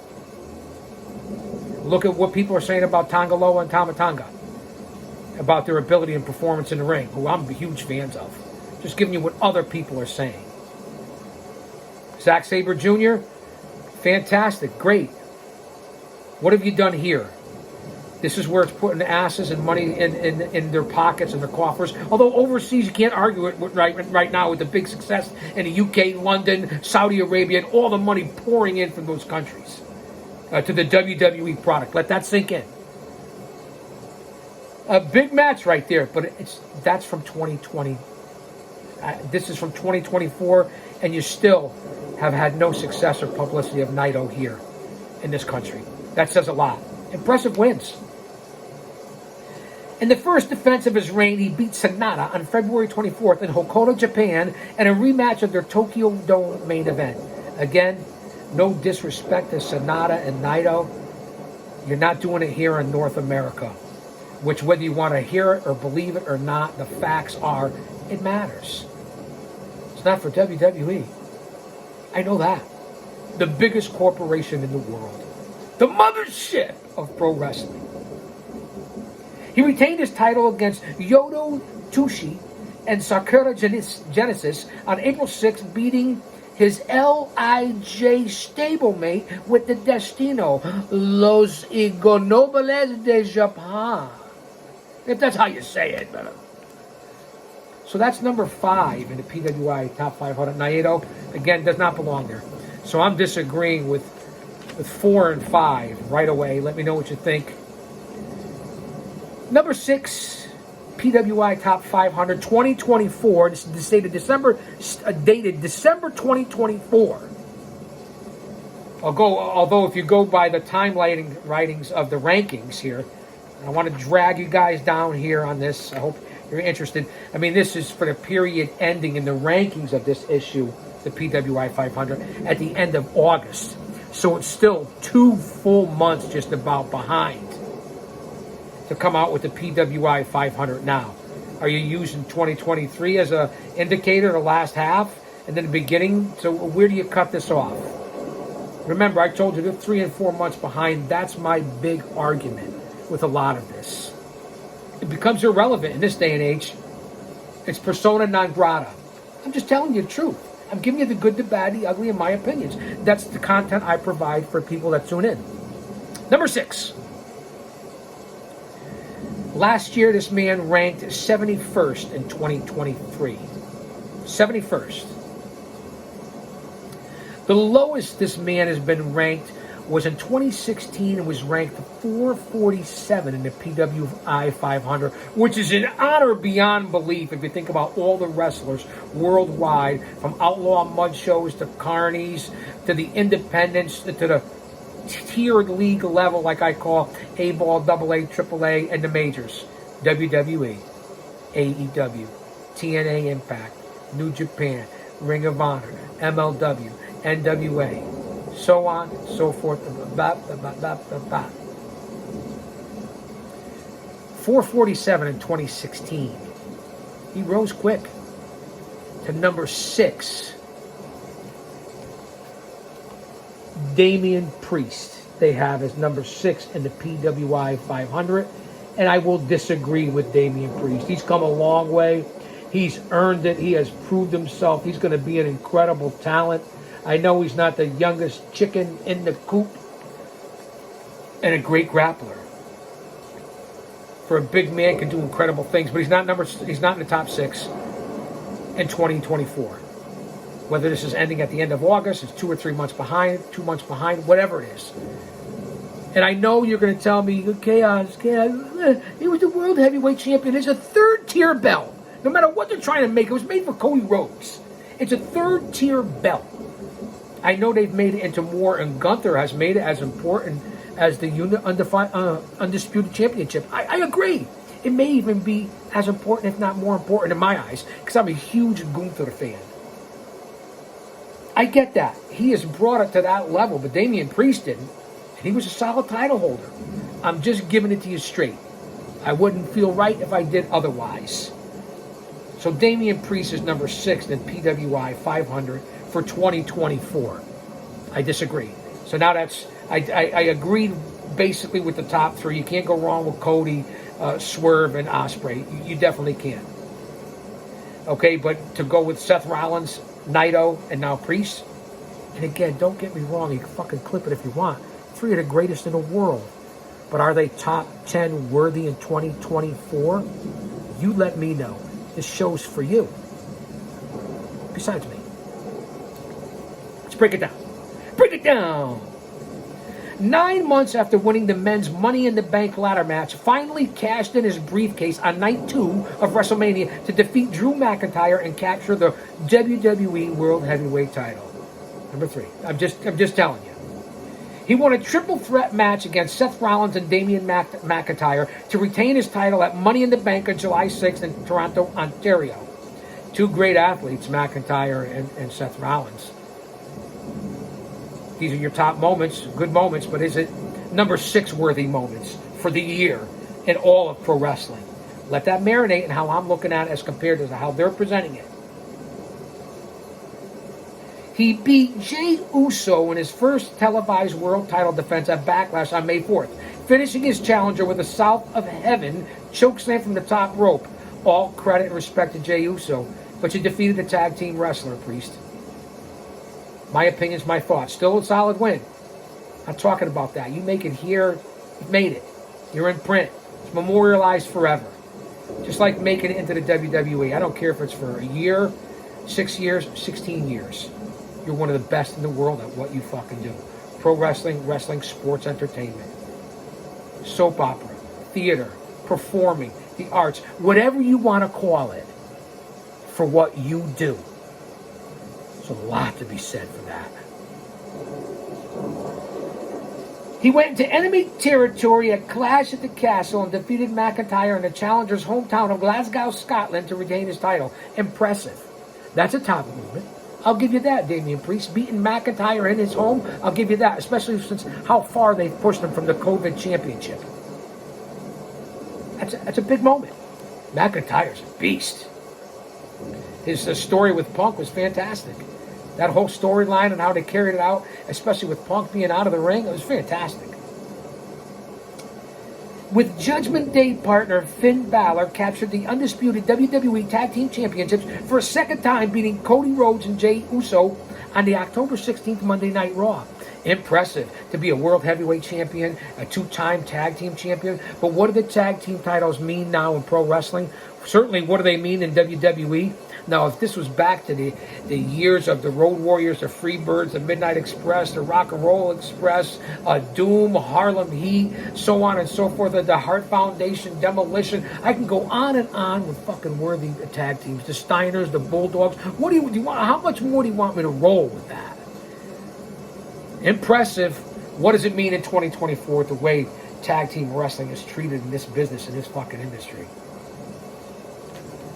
Look at what people are saying about Tangaloa and Tama Tonga, about their ability and performance in the ring, who I'm huge fans of. Just giving you what other people are saying. Zack Sabre Jr., fantastic, great. What have you done here? This is where it's putting asses and money in their pockets and their coffers. Although overseas, you can't argue it right now with the big success in the UK, London, Saudi Arabia, and all the money pouring in from those countries. To the WWE product. Let that sink in. A big match right there, but that's from 2020. This is from 2024, and you still have had no success or publicity of Naito here in this country. That says a lot. Impressive wins. In the first defense of his reign, he beat Sonata on February 24th in Hokkaido, Japan, in a rematch of their Tokyo Dome main event. Again, no disrespect to Sonata and Naito. You're not doing it here in North America. Which, whether you want to hear it or believe it or not, the facts are, it matters. It's not for WWE. I know that. The biggest corporation in the world. The mothership of pro wrestling. He retained his title against Yodo Tushi and Sakura Genesis on April 6th, beating his LIJ stablemate with the Destino, Los Ignobles de Japan. If that's how you say it. So that's number 5 in the PWI Top 500. Naito, again, does not belong there. So I'm disagreeing with 4 and 5 right away. Let me know what you think. Number 6, PWI Top 500, 2024. This is dated December 2024. Although if you go by the time writings of the rankings here, I want to drag you guys down here on this. I hope you're interested. I mean, this is for the period ending in the rankings of this issue, the PWI 500, at the end of August. So it's still 2 full months just about behind to come out with the PWI 500 now. Are you using 2023 as an indicator, the last half, and then the beginning? So where do you cut this off? Remember, I told you they're 3 and 4 months behind. That's my big argument with a lot of this. It becomes irrelevant in this day and age. It's persona non grata. I'm just telling you the truth. I'm giving you the good, the bad, the ugly, and my opinions. That's the content I provide for people that tune in. Number 6. Last year, this man ranked 71st in 2023. 71st. The lowest this man has been ranked was in 2016 and was ranked 447 in the PWI 500, which is an honor beyond belief if you think about all the wrestlers worldwide, from outlaw mud shows to carnies to the independents to the tiered league level, like I call A-ball, AA, AAA, and the majors. WWE, AEW, TNA Impact, New Japan, Ring of Honor, MLW, NWA, so on, so forth. 447 in 2016. He rose quick to number 6. Damian Priest, they have as number 6 in the PWI 500. And I will disagree with Damian Priest. He's come a long way. He's earned it. He has proved himself. He's going to be an incredible talent. I know he's not the youngest chicken in the coop, and a great grappler. For a big man, can do incredible things, but he's not in the top 6 in 2024. Whether this is ending at the end of August, it's 2 or 3 months behind, 2 months behind, whatever it is. And I know you're going to tell me, Chaos, he was the world heavyweight champion. It's a 3rd-tier belt. No matter what they're trying to make, it was made for Cody Rhodes. It's a 3rd-tier belt. I know they've made it into more, and Gunther has made it as important as the Undisputed Championship. I agree. It may even be as important, if not more important in my eyes, because I'm a huge Gunther fan. I get that. He has brought it to that level, but Damian Priest didn't. And he was a solid title holder. I'm just giving it to you straight. I wouldn't feel right if I did otherwise. So Damian Priest is number 6 in PWI 500 for 2024. I disagree. So now I agreed basically with the top 3. You can't go wrong with Cody, Swerve, and Ospreay. You definitely can't. Okay, but to go with Seth Rollins, Naito, and now Priest. And again, don't get me wrong. You can fucking clip it if you want. 3 of the greatest in the world. But are they top 10 worthy in 2024? You let me know. This show's for you. Besides me. Let's break it down. Break it down! 9 months after winning the men's Money in the Bank ladder match, finally cashed in his briefcase on night 2 of WrestleMania to defeat Drew McIntyre and capture the WWE World Heavyweight title. Number 3. I'm just telling you. He won a triple threat match against Seth Rollins and Damian McIntyre to retain his title at Money in the Bank on July 6th in Toronto, Ontario. Two great athletes, McIntyre and Seth Rollins. These are your top moments, good moments, but is it number 6 worthy moments for the year in all of pro wrestling? Let that marinate in how I'm looking at it as compared to how they're presenting it. He beat Jey Uso in his first televised world title defense at Backlash on May 4th, finishing his challenger with a South of Heaven chokeslam from the top rope. All credit and respect to Jey Uso, but you defeated the tag team wrestler, Priest. My opinions, my thoughts. Still a solid win. I'm talking about that. You make it here, you've made it. You're in print. It's memorialized forever. Just like making it into the WWE. I don't care if it's for a year, 6 years, 16 years. You're one of the best in the world at what you fucking do. Pro wrestling, wrestling, sports, entertainment. Soap opera, theater, performing, the arts, whatever you want to call it, for what you do. There's a lot to be said for that. He went into enemy territory at Clash at the Castle and defeated McIntyre in the challenger's hometown of Glasgow, Scotland to retain his title. Impressive. That's a top movement. I'll give you that, Damian Priest. Beating McIntyre in his home, I'll give you that, especially since how far they've pushed him from the COVID championship. That's a big moment. McIntyre's a beast. His story with Punk was fantastic. That whole storyline and how they carried it out, especially with Punk being out of the ring, it was fantastic. With Judgment Day partner Finn Balor captured the undisputed WWE Tag Team Championships for a second time, beating Cody Rhodes and Jey Uso on the October 16th Monday Night Raw. Impressive to be a World Heavyweight Champion, a 2-time Tag Team Champion. But what do the Tag Team titles mean now in pro wrestling? Certainly, what do they mean in WWE? Now, if this was back to the years of the Road Warriors, the Freebirds, the Midnight Express, the Rock and Roll Express, Doom, Harlem Heat, so on and so forth, the Hart Foundation, Demolition, I can go on and on with fucking worthy tag teams. The Steiners, the Bulldogs. What do you want? How much more do you want me to roll with that? Impressive. What does it mean in 2024 the way tag team wrestling is treated in this business, in this fucking industry?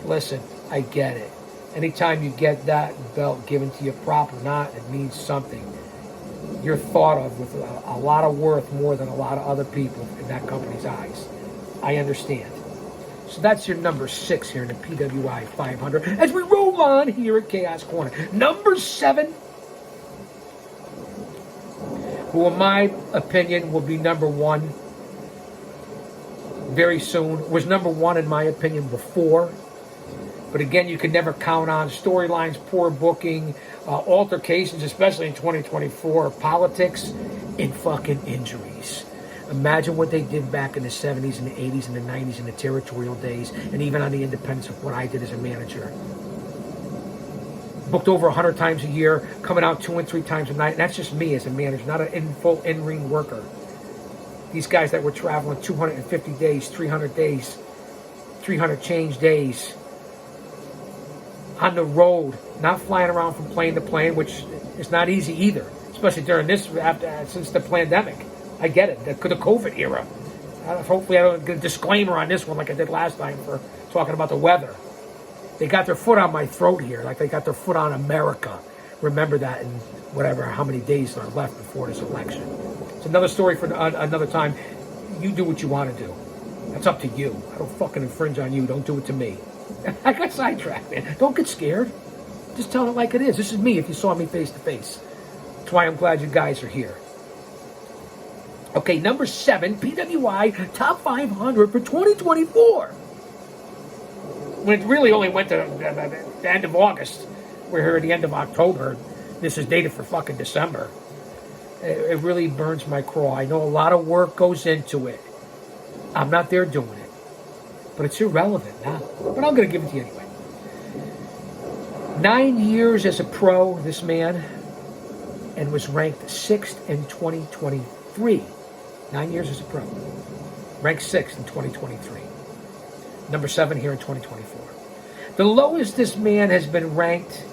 Listen, I get it. Anytime you get that belt given to you proper or not, it means something. You're thought of with a lot of worth more than a lot of other people in that company's eyes. I understand. So that's your number 6 here in the PWI 500. As we roll on here at Chaos Corner. Number 7, who in my opinion will be number 1 very soon. Was number 1 in my opinion before. But again, you can never count on storylines, poor booking, altercations, especially in 2024, politics, and fucking injuries. Imagine what they did back in the 70s and the 80s and the 90s and the territorial days, and even on the independence of what I did as a manager. Booked over 100 times a year, coming out 2 and 3 times a night. And that's just me as a manager, not a full in-ring worker. These guys that were traveling 250 days, 300 days, 300 change days, on the road, not flying around from plane to plane, which is not easy either, especially during this, since the pandemic. I get it, the COVID era. Hopefully I don't get a disclaimer on this one like I did last time for talking about the weather. They got their foot on my throat here, like they got their foot on America. Remember that in whatever, how many days are left before this election. It's another story for another time. You do what you want to do. That's up to you. I don't fucking infringe on you. Don't do it to me. I got sidetracked, man. Don't get scared. Just tell it like it is. This is me if you saw me face to face. That's why I'm glad you guys are here. Okay, number 7, PWI Top 500 for 2024. When it really only went to the end of August. We're here at the end of October. This is dated for fucking December. It really burns my craw. I know a lot of work goes into it. I'm not there doing it. But it's irrelevant now. But I'm going to give it to you anyway. 9 years as a pro, this man, and was ranked 6th in 2023. 9 years as a pro. Ranked 6th in 2023. Number 7 here in 2024. The lowest this man has been ranked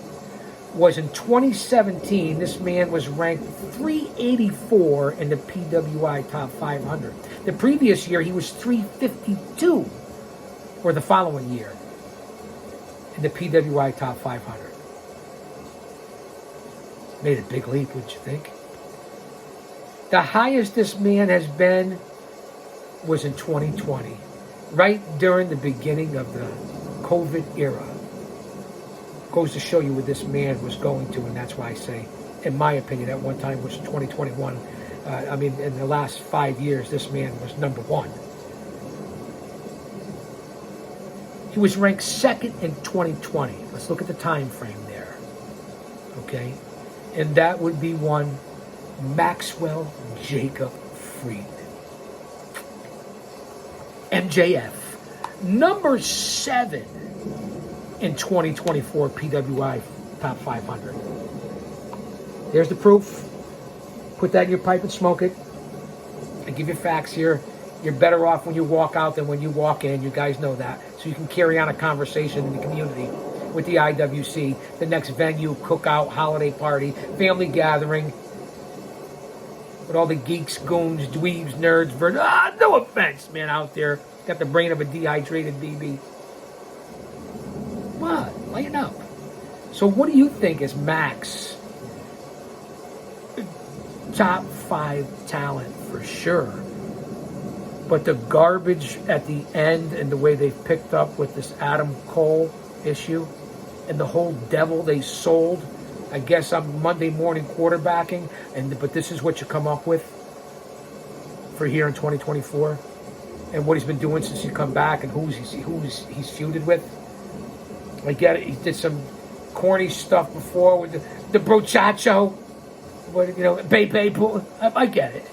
was in 2017, this man was ranked 384 in the PWI Top 500. The previous year, he was 352, or the following year, in the PWI Top 500. Made a big leap, wouldn't you think? The highest this man has been was in 2020, right during the beginning of the COVID era. Goes to show you where this man was going to, and that's why I say, in my opinion, at one time, which is 2021, in the last 5 years, this man was number one. He was ranked second in 2020. Let's look at the time frame there. Okay? And that would be one Maxwell Jacob Fried. MJF. Number 7 in 2024 PWI Top 500. There's the proof. Put that in your pipe and smoke it. I give you facts here. You're better off when you walk out than when you walk in. You guys know that. So you can carry on a conversation in the community with the IWC, the next venue, cookout, holiday party, family gathering, with all the geeks, goons, dweebs, nerds, no offense, man, out there. Got the brain of a dehydrated BB. What? Lighten up. So what do you think is Max? Top 5 talent for sure. But the garbage at the end and the way they've picked up with this Adam Cole issue and the whole devil they sold, I guess I'm Monday morning quarterbacking, but this is what you come up with for here in 2024, and what he's been doing since he come back, and who's he's feuded with. I get it. He did some corny stuff before with the brochacho, Bay. I get it.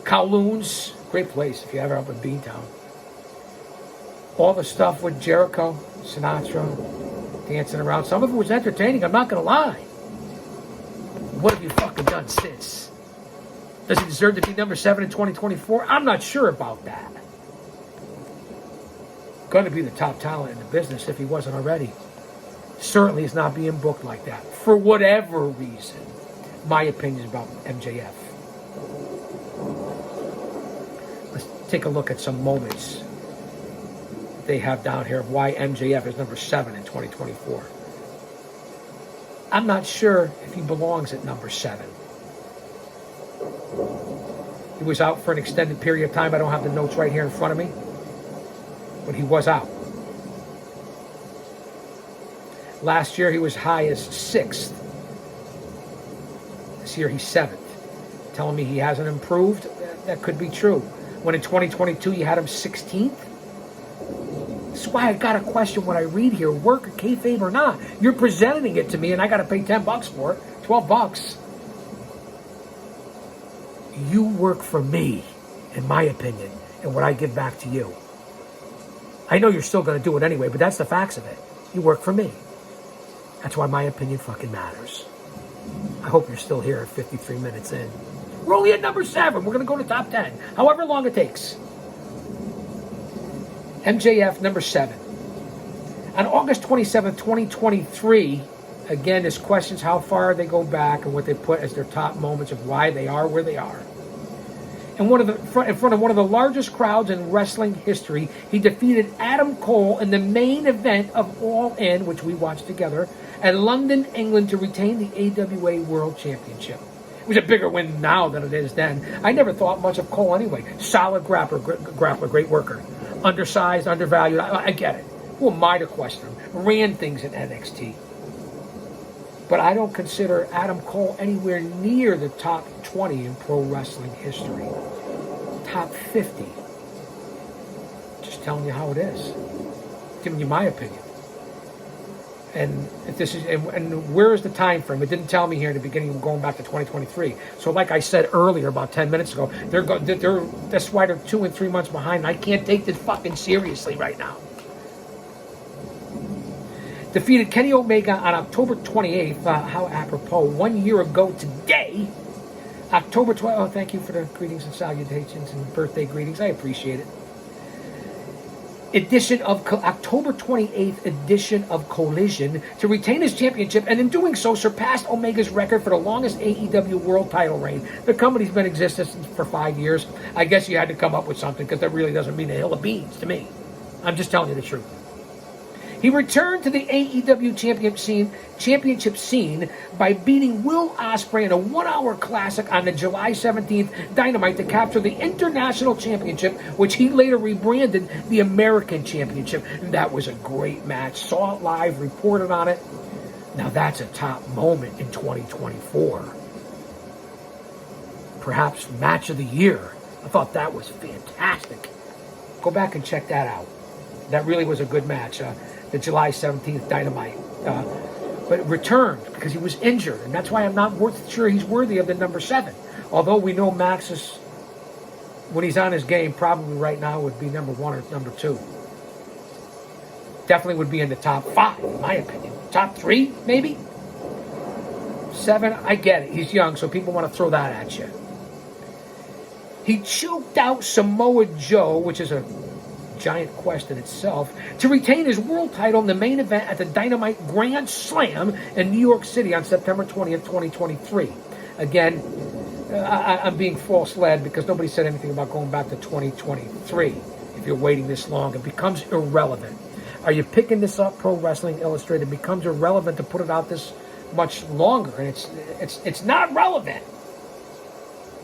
Kowloon's, great place if you're ever up in Beantown. All the stuff with Jericho, Sinatra, dancing around. Some of it was entertaining, I'm not going to lie. What have you fucking done since? Does he deserve to be number 7 in 2024? I'm not sure about that. Going to be the top talent in the business if he wasn't already. Certainly is not being booked like that. For whatever reason. My opinion about MJF. Let's take a look at some moments they have down here of why MJF is number 7 in 2024. I'm not sure if he belongs at number 7. He was out for an extended period of time. I don't have the notes right here in front of me. But he was out. Last year he was high as 6th. This year he's 7th. Telling me he hasn't improved? That could be true. When in 2022 you had him 16th? This is why I got to question what I read here, work or kayfabe or not. You're presenting it to me and I got to pay $10 for it, $12. You work for me, in my opinion, and what I give back to you. I know you're still going to do it anyway, but that's the facts of it. You work for me. That's why my opinion fucking matters. I hope you're still here at 53 minutes in. We're only at number 7. We're going to go to top 10, however long it takes. MJF, number 7. On August 27th, 2023, again, this questions how far they go back and what they put as their top moments of why they are where they are. In front of one of the largest crowds in wrestling history, he defeated Adam Cole in the main event of All In, which we watched together, at London, England, to retain the AWA World Championship. It was a bigger win now than it is then. I never thought much of Cole anyway. Solid grappler, great worker. Undersized, undervalued, I get it. Who am I to question him? Ran things in NXT. But I don't consider Adam Cole anywhere near the top 20 in pro wrestling history. Top 50. Just telling you how it is. Giving you my opinion. And if this is, and where is the time frame? It didn't tell me here in the beginning, going back to 2023. So like I said earlier, about 10 minutes ago, that's why they're 2 and 3 months behind. And I can't take this fucking seriously right now. Defeated Kenny Omega on October 28th. How apropos. 1 year ago today. October 12th. Oh, thank you for the greetings and salutations and birthday greetings. I appreciate it. edition of October 28th edition of Collision to retain his championship, and in doing so surpassed Omega's record for the longest AEW world title reign. The company's been in existence for 5 years. I guess you had to come up with something, because that really doesn't mean a hill of beans to me. I'm just telling you the truth. He returned to the AEW championship scene by beating Will Ospreay in a 1-hour classic on the July 17th Dynamite to capture the International Championship, which he later rebranded the American Championship. And that was a great match. Saw it live, reported on it. Now that's a top moment in 2024. Perhaps match of the year. I thought that was fantastic. Go back and check that out. That really was a good match. The July 17th Dynamite. But returned because he was injured. And that's why I'm not sure he's worthy of the number 7. Although we know Max is, when he's on his game, probably right now would be number 1 or number 2. Definitely would be in the top 5, in my opinion. Top 3, maybe? 7, I get it. He's young, so people want to throw that at you. He choked out Samoa Joe, which is a giant quest in itself, to retain his world title in the main event at the Dynamite Grand Slam in New York City on September 20th, 2023. Again, I'm being false-led because nobody said anything about going back to 2023. If you're waiting this long, it becomes irrelevant. Are you picking this up? Pro Wrestling Illustrated becomes irrelevant to put it out this much longer, and it's not relevant,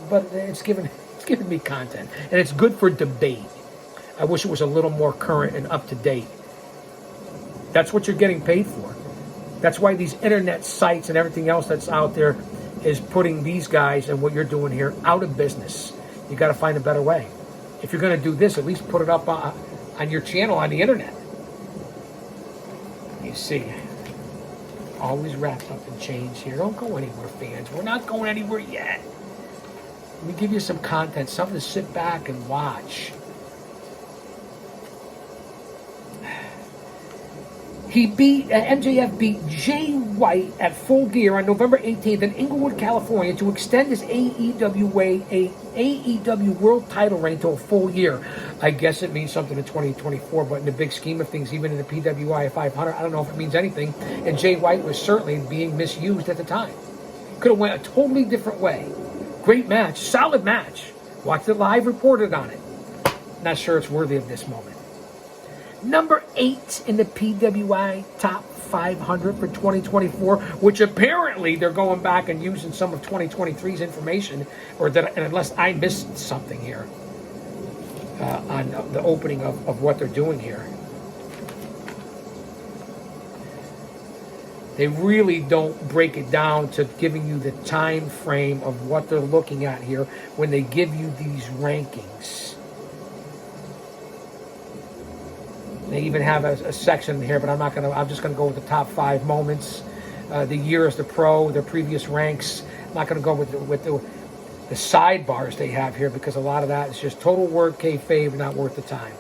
but it's giving me content, and it's good for debate. I wish it was a little more current and up-to-date. That's what you're getting paid for. That's why these internet sites and everything else that's out there is putting these guys and what you're doing here out of business. You got to find a better way. If you're going to do this, at least put it up on your channel on the internet. You see, always wrapped up in change here. Don't go anywhere, fans. We're not going anywhere yet. Let me give you some content, something to sit back and watch. MJF beat Jay White at Full Gear on November 18th in Inglewood, California to extend his AEW World Title reign to a full year. I guess it means something in 2024, but in the big scheme of things, even in the PWI 500, I don't know if it means anything. And Jay White was certainly being misused at the time. Could have went a totally different way. Great match, solid match. Watched it live, reported on it. Not sure it's worthy of this moment. Number 8 in the PWI Top 500 for 2024, which apparently they're going back and using some of 2023's information, and unless I missed something here on the opening of what they're doing here. They really don't break it down to giving you the time frame of what they're looking at here when they give you these rankings. They even have a section here, but I'm just gonna go with the top 5 moments. The year as the pro, their previous ranks. I'm not gonna go with the sidebars they have here because a lot of that is just total word kayfabe, not worth the time.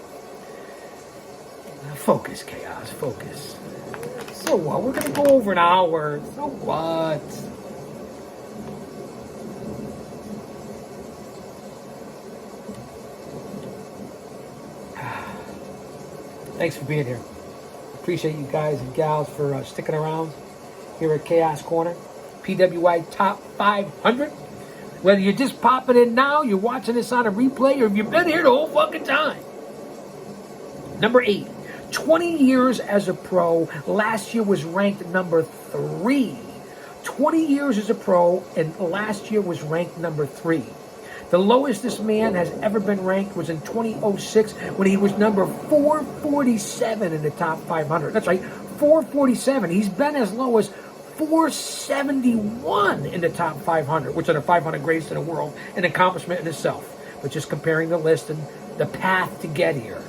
Focus, Chaos, focus. So what? We're gonna go over an hour. So what? Thanks for being here. Appreciate you guys and gals for sticking around here at Chaos Corner. PWI Top 500. Whether you're just popping in now, you're watching this on a replay, or if you've been here the whole fucking time. Number 8. 20 years as a pro. Last year was ranked number 3. 20 years as a pro, and last year was ranked number 3. The lowest this man has ever been ranked was in 2006 when he was number 447 in the top 500. That's right, 447. He's been as low as 471 in the top 500, which are the 500 greatest in the world, an accomplishment in itself. But just comparing the list and the path to get here.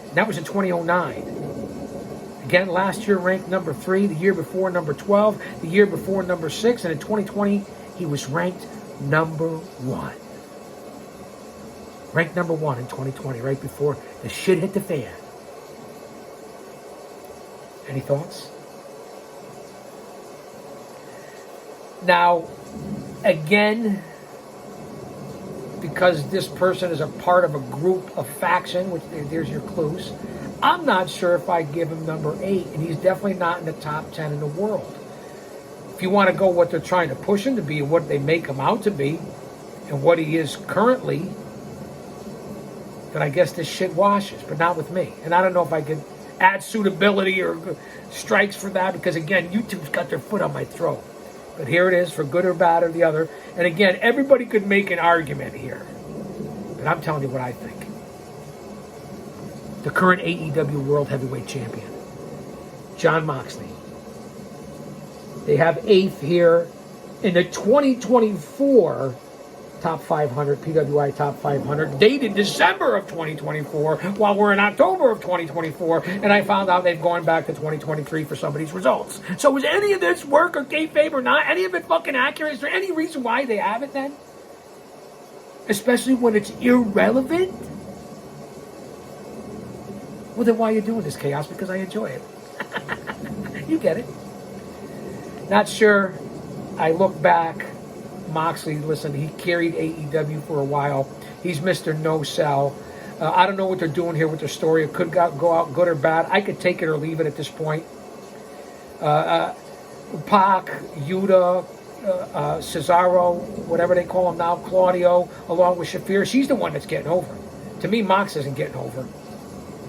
And that was in 2009. Again, last year ranked number 3, the year before number 12, the year before number 6, and in 2020 he was ranked number 1. Ranked number 1 in 2020, right before the shit hit the fan. Any thoughts? Now, again, because this person is a part of a group, a faction, which there's your clues. I'm not sure if I give him number 8, and he's definitely not in the top 10 in the world. If you want to go what they're trying to push him to be, what they make him out to be, and what he is currently, then I guess this shit washes, but not with me. And I don't know if I could add suitability or strikes for that, because again, YouTube's got their foot on my throat. But here it is, for good or bad or the other. And again, everybody could make an argument here, but I'm telling you what I think. The current AEW World Heavyweight Champion, Jon Moxley. They have 8th here in the 2024 Top 500, PWI Top 500, dated December of 2024, while we're in October of 2024, and I found out they've gone back to 2023 for some of these results. So is any of this work or kayfabe or not? Any of it fucking accurate? Is there any reason why they have it then? Especially when it's irrelevant? Well, then why are you doing this, Chaos? Because I enjoy it. You get it. Not sure. I look back. Moxley, listen, he carried AEW for a while. He's Mr. No Sell. I don't know what they're doing here with the story. It could go out good or bad. I could take it or leave it at this point. Pac, Yuta, Cesaro, whatever they call him now, Claudio, along with Shafir. She's the one that's getting over. To me, Mox isn't getting over.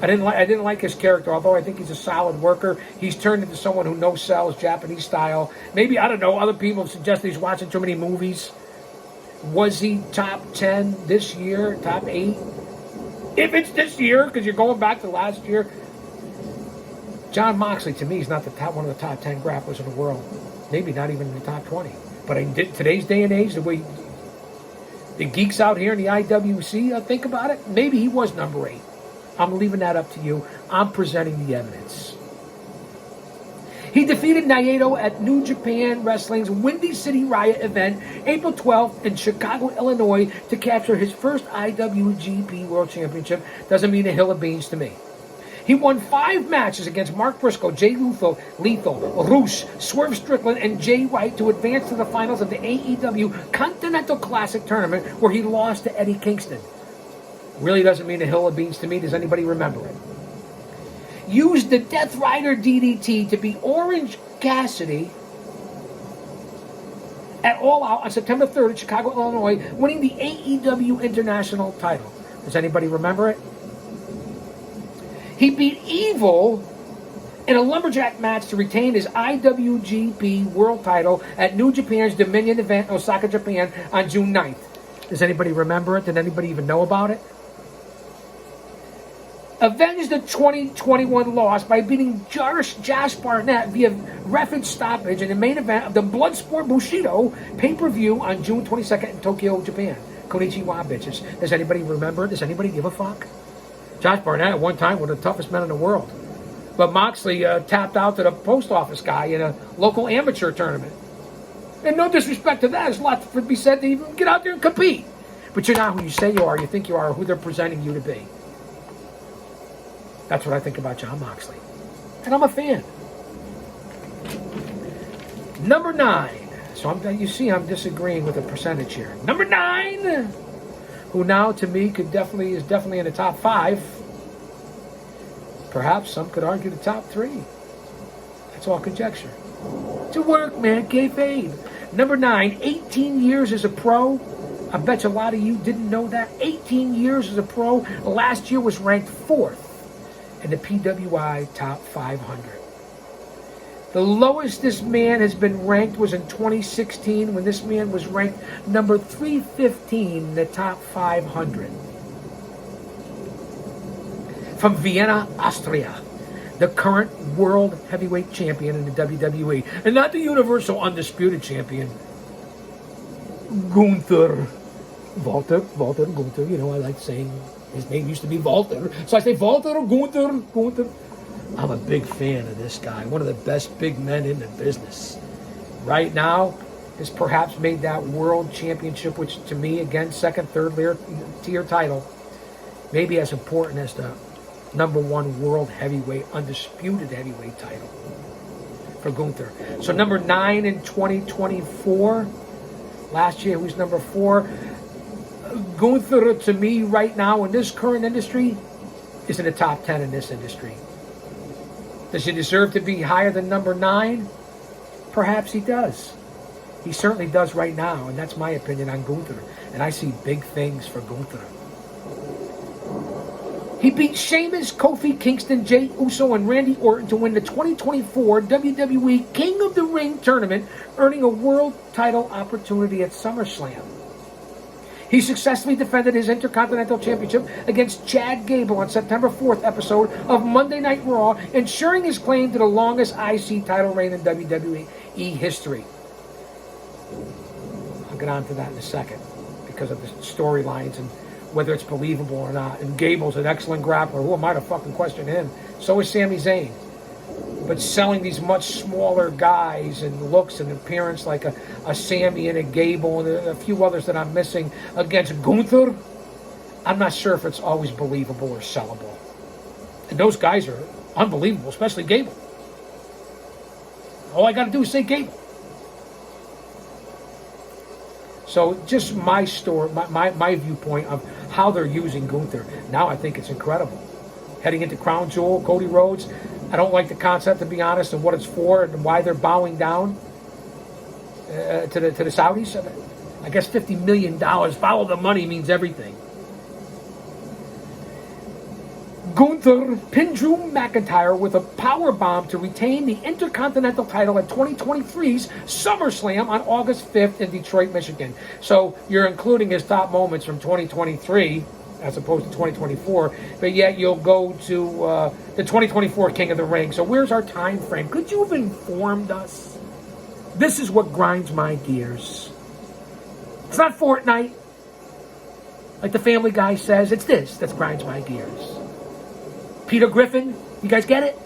I didn't like his character, although I think he's a solid worker. He's turned into someone who no-sells Japanese style. Maybe, I don't know, other people suggest he's watching too many movies. Was he top 10 this year, top 8? If it's this year, because you're going back to last year. Jon Moxley, to me, is not one of the top 10 grapplers in the world. Maybe not even in the top 20. But in today's day and age, the way the geeks out here in the IWC think about it, maybe he was number 8. I'm leaving that up to you. I'm presenting the evidence. He defeated Naito at New Japan Wrestling's Windy City Riot event, April 12th in Chicago, Illinois, to capture his first IWGP World Championship. Doesn't mean a hill of beans to me. He won 5 matches against Mark Briscoe, Jay Lethal, Rush, Swerve Strickland, and Jay White to advance to the finals of the AEW Continental Classic Tournament, where he lost to Eddie Kingston. Really doesn't mean a hill of beans to me. Does anybody remember it? Used the Death Rider DDT to beat Orange Cassidy at All Out on September 3rd in Chicago, Illinois, winning the AEW International title. Does anybody remember it? He beat Evil in a lumberjack match to retain his IWGP World title at New Japan's Dominion event in Osaka, Japan on June 9th. Does anybody remember it? Did anybody even know about it? Avenged the 2021 loss by beating Josh Barnett via reference stoppage in the main event of the Bloodsport Bushido pay-per-view on June 22nd in Tokyo, Japan. Konnichiwa, bitches. Does anybody remember? Does anybody give a fuck? Josh Barnett at one time was the toughest man in the world. But Moxley tapped out to the post office guy in a local amateur tournament. And no disrespect to that, there's a lot to be said to even get out there and compete. But you're not who you say you are, you think you are, or who they're presenting you to be. That's what I think about Jon Moxley. And I'm a fan. Number 9. So you see I'm disagreeing with the percentage here. Number 9, who now to me is definitely in the top 5. Perhaps some could argue the top 3. That's all conjecture. To work, man, kayfabe. Number 9, 18 years as a pro. I bet you a lot of you didn't know that. 18 years as a pro. Last year was ranked 4th in the PWI Top 500. The lowest this man has been ranked was in 2016, when this man was ranked number 315 in the Top 500. From Vienna, Austria, the current World Heavyweight Champion in the WWE, and not the Universal Undisputed Champion, Walter Gunther. You know, I like saying his name used to be Walter, so I say Walter Gunther. I'm a big fan of this guy, one of the best big men in the business. Right now, has perhaps made that World Championship, which to me, again, second, third tier title, maybe as important as the number 1 World Heavyweight, Undisputed Heavyweight title for Gunther. So number 9 in 2024. Last year, who's number 4? Gunther, to me, right now, in this current industry, is in the top 10 in this industry. Does he deserve to be higher than number 9? Perhaps he does. He certainly does right now, and that's my opinion on Gunther. And I see big things for Gunther. He beat Sheamus, Kofi Kingston, Jey Uso, and Randy Orton to win the 2024 WWE King of the Ring tournament, earning a world title opportunity at SummerSlam. He successfully defended his Intercontinental Championship against Chad Gable on September 4th episode of Monday Night Raw, ensuring his claim to the longest IC title reign in WWE history. I'll get on to that in a second because of the storylines and whether it's believable or not. And Gable's an excellent grappler. Who am I to fucking question him? So is Sami Zayn. But selling these much smaller guys and looks and appearance like a Sami and a Gable and a few others that I'm missing against Gunther, I'm not sure if it's always believable or sellable. And those guys are unbelievable, especially Gable. All I got to do is say Gable. So just my story, my viewpoint of how they're using Gunther. Now I think it's incredible. Heading into Crown Jewel, Cody Rhodes. I don't like the concept, to be honest, and what it's for and why they're bowing down to the Saudis. I guess $50 million. Follow the money means everything. Gunther pinned Drew McIntyre with a power bomb to retain the Intercontinental title at 2023's SummerSlam on August 5th in Detroit, Michigan. So you're including his top moments from 2023 as opposed to 2024, but yet you'll go to the 2024 King of the Ring. So where's our time frame? Could you have informed us? This is what grinds my gears. It's not Fortnite, like the Family Guy says. It's this that grinds my gears. Peter Griffin, you guys get it?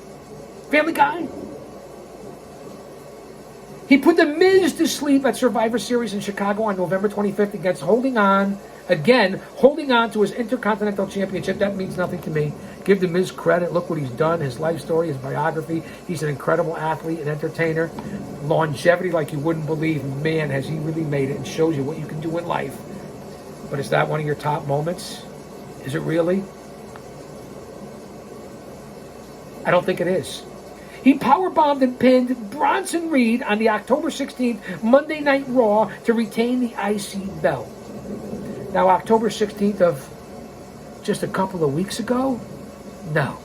Family Guy? He put The Miz to sleep at Survivor Series in Chicago on November 25th against holding on to his Intercontinental Championship. That means nothing to me. Give The Miz credit. Look what he's done, his life story, his biography. He's an incredible athlete and entertainer. Longevity like you wouldn't believe. Man, has he really made it and shows you what you can do in life. But is that one of your top moments? Is it really? I don't think it is. He powerbombed and pinned Bronson Reed on the October 16th Monday Night Raw to retain the IC belt. Now, October 16th of just a couple of weeks ago? No.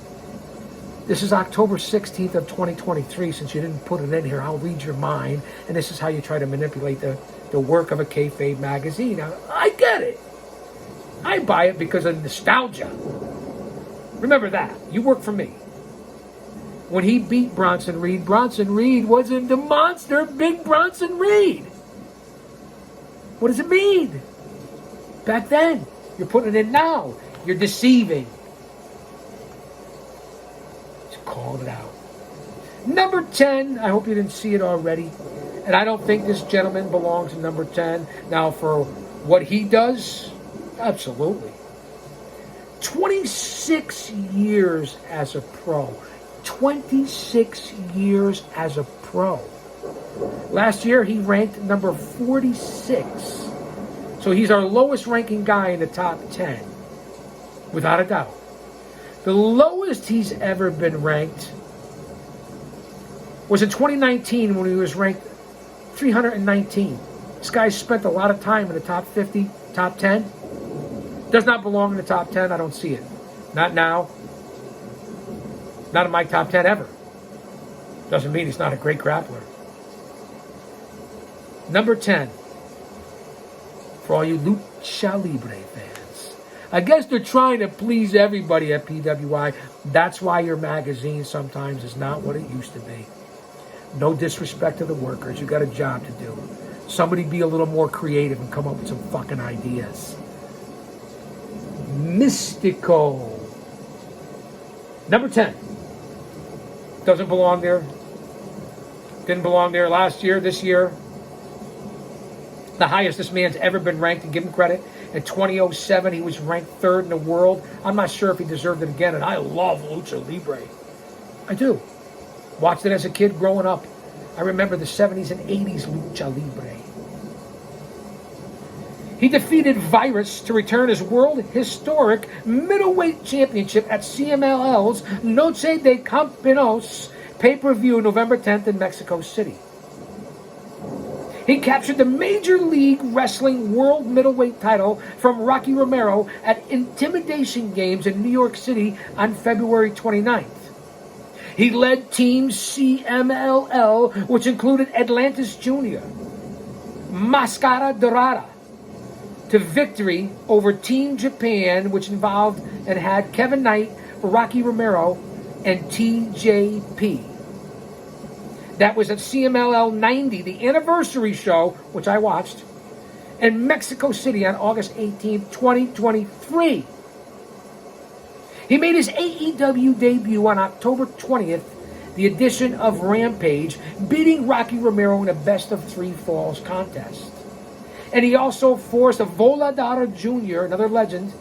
This is October 16th of 2023. Since you didn't put it in here, I'll read your mind. And this is how you try to manipulate the work of a kayfabe magazine. Now, I get it. I buy it because of nostalgia. Remember that. You work for me. When he beat Bronson Reed wasn't the monster, Big Bronson Reed. What does it mean? Back then. You're putting it in now. You're deceiving. Just called it out. Number 10, I hope you didn't see it already. And I don't think this gentleman belongs in number 10. Now, for what he does, absolutely. 26 years as a pro. 26 years as a pro. Last year, he ranked number 46. So he's our lowest ranking guy in the top 10. Without a doubt. The lowest he's ever been ranked was in 2019 when he was ranked 319. This guy spent a lot of time in the top 50, top 10. Does not belong in the top 10. I don't see it. Not now. Not in my top 10 ever. Doesn't mean he's not a great grappler. Number 10. For all you Lucha Libre fans. I guess they're trying to please everybody at PWI. That's why your magazine sometimes is not what it used to be. No disrespect to the workers. You got a job to do. Somebody be a little more creative and come up with some fucking ideas. Mystico. Number 10. Doesn't belong there. Didn't belong there last year, this year. The highest this man's ever been ranked, and give him credit. In 2007, he was ranked 3rd in the world. I'm not sure if he deserved it again, and I love Lucha Libre. I do. Watched it as a kid growing up. I remember the 70s and 80s Lucha Libre. He defeated Virus to return his world historic middleweight championship at CMLL's Noche de Campeones pay-per-view November 10th in Mexico City. He captured the Major League Wrestling World Middleweight title from Rocky Romero at Intimidation Games in New York City on February 29th. He led Team CMLL, which included Atlantis Jr., Mascara Dorada, to victory over Team Japan, which involved and had Kevin Knight, Rocky Romero, and TJP. That was at CMLL 90, the anniversary show, which I watched, in Mexico City on August 18, 2023. He made his AEW debut on October 20th, the edition of Rampage, beating Rocky Romero in a best-of-3 falls contest. And he also forced Volador Jr., another legend,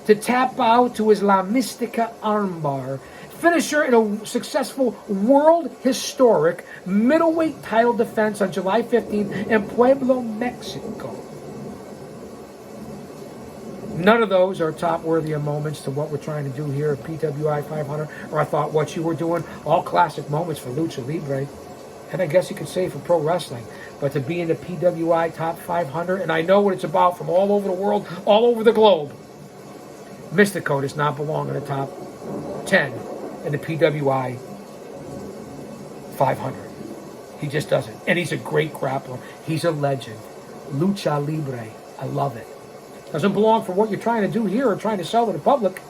to tap out to his La Mystica armbar, finisher in a successful world historic middleweight title defense on July 15th in Pueblo, Mexico. None of those are top-worthy moments to what we're trying to do here at PWI 500, or I thought what you were doing, all classic moments for Lucha Libre, and I guess you could say for pro wrestling. But to be in the PWI top 500, and I know what it's about from all over the world, all over the globe, Mystico does not belong in the top 10 in the PWI 500. He just doesn't. And he's a great grappler. He's a legend. Lucha Libre. I love it. Doesn't belong for what you're trying to do here or trying to sell to the public.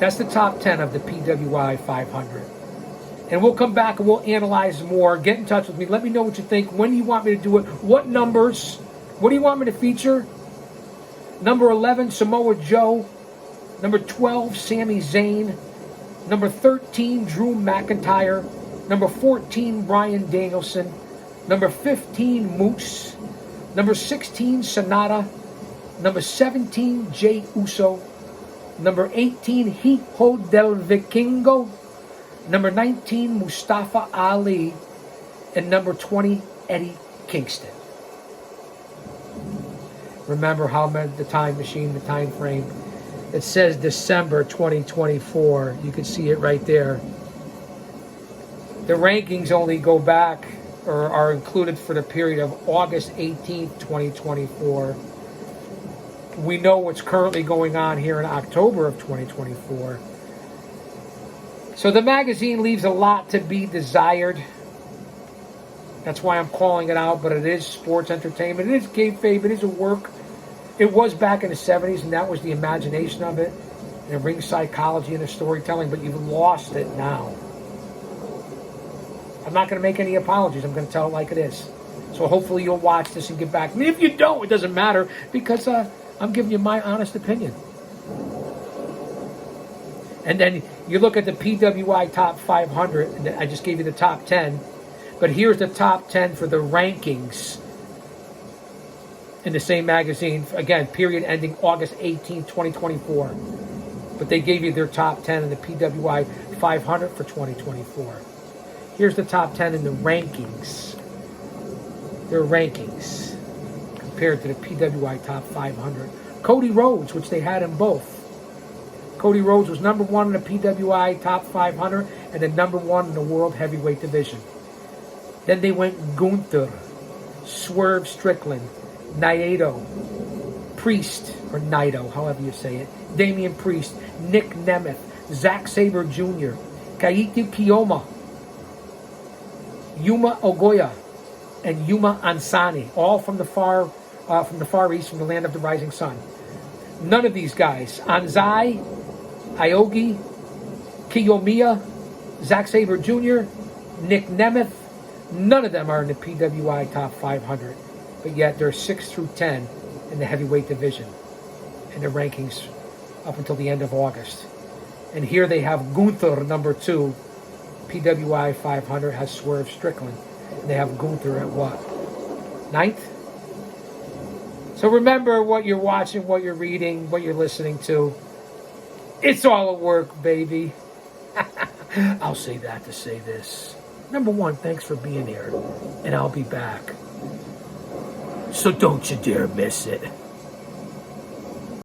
That's the top 10 of the PWI 500. And we'll come back and we'll analyze more. Get in touch with me. Let me know what you think. When do you want me to do it? What numbers? What do you want me to feature? Number 11, Samoa Joe. Number 12, Sami Zayn. Number 13, Drew McIntyre. Number 14, Bryan Danielson. Number 15, Moose. Number 16, Sonata. Number 17, Jey Uso. Number 18, Hijo del Vikingo. Number 19, Mustafa Ali. And number 20, Eddie Kingston. Remember how the time machine, the time frame. It says December 2024. You can see it right there. The rankings only go back or are included for the period of August 18th, 2024. We know what's currently going on here in October of 2024. So the magazine leaves a lot to be desired. That's why I'm calling it out, but it is sports entertainment. It is kayfabe. It is a work. It was back in the 70s, and that was the imagination of it. And it brings psychology into storytelling, but you've lost it now. I'm not going to make any apologies. I'm going to tell it like it is. So hopefully you'll watch this and get back to me. If you don't, it doesn't matter, because I'm giving you my honest opinion. And then you look at the PWI top 500, and I just gave you the top 10. But here's the top 10 for the rankings in the same magazine. Again, period ending August 18, 2024. But they gave you their top 10 in the PWI 500 for 2024. Here's the top 10 in the rankings. Their rankings compared to the PWI top 500. Cody Rhodes, which they had in both. Cody Rhodes was number 1 in the PWI top 500 and then number 1 in the World Heavyweight Division. Then they went Gunther, Swerve Strickland, Naito, Priest, or Naito, however you say it, Damian Priest, Nick Nemeth, Zack Sabre Jr., Kaito Kiyoma, Yuma Ogoya, and Yuma Ansani, all from the far east, from the land of the rising sun. None of these guys, Anzai, Iogi, Kiyomiya, Zack Sabre Jr., Nick Nemeth, none of them are in the PWI top 500. But yet they're 6 through 10 in the heavyweight division in the rankings up until the end of August. And here they have Gunther, number 2. PWI 500 has Swerve Strickland. And they have Gunther at what? 9th? So remember what you're watching, what you're reading, what you're listening to. It's all at work, baby. I'll say that to say this. Number 1, thanks for being here. And I'll be back. So don't you dare miss it.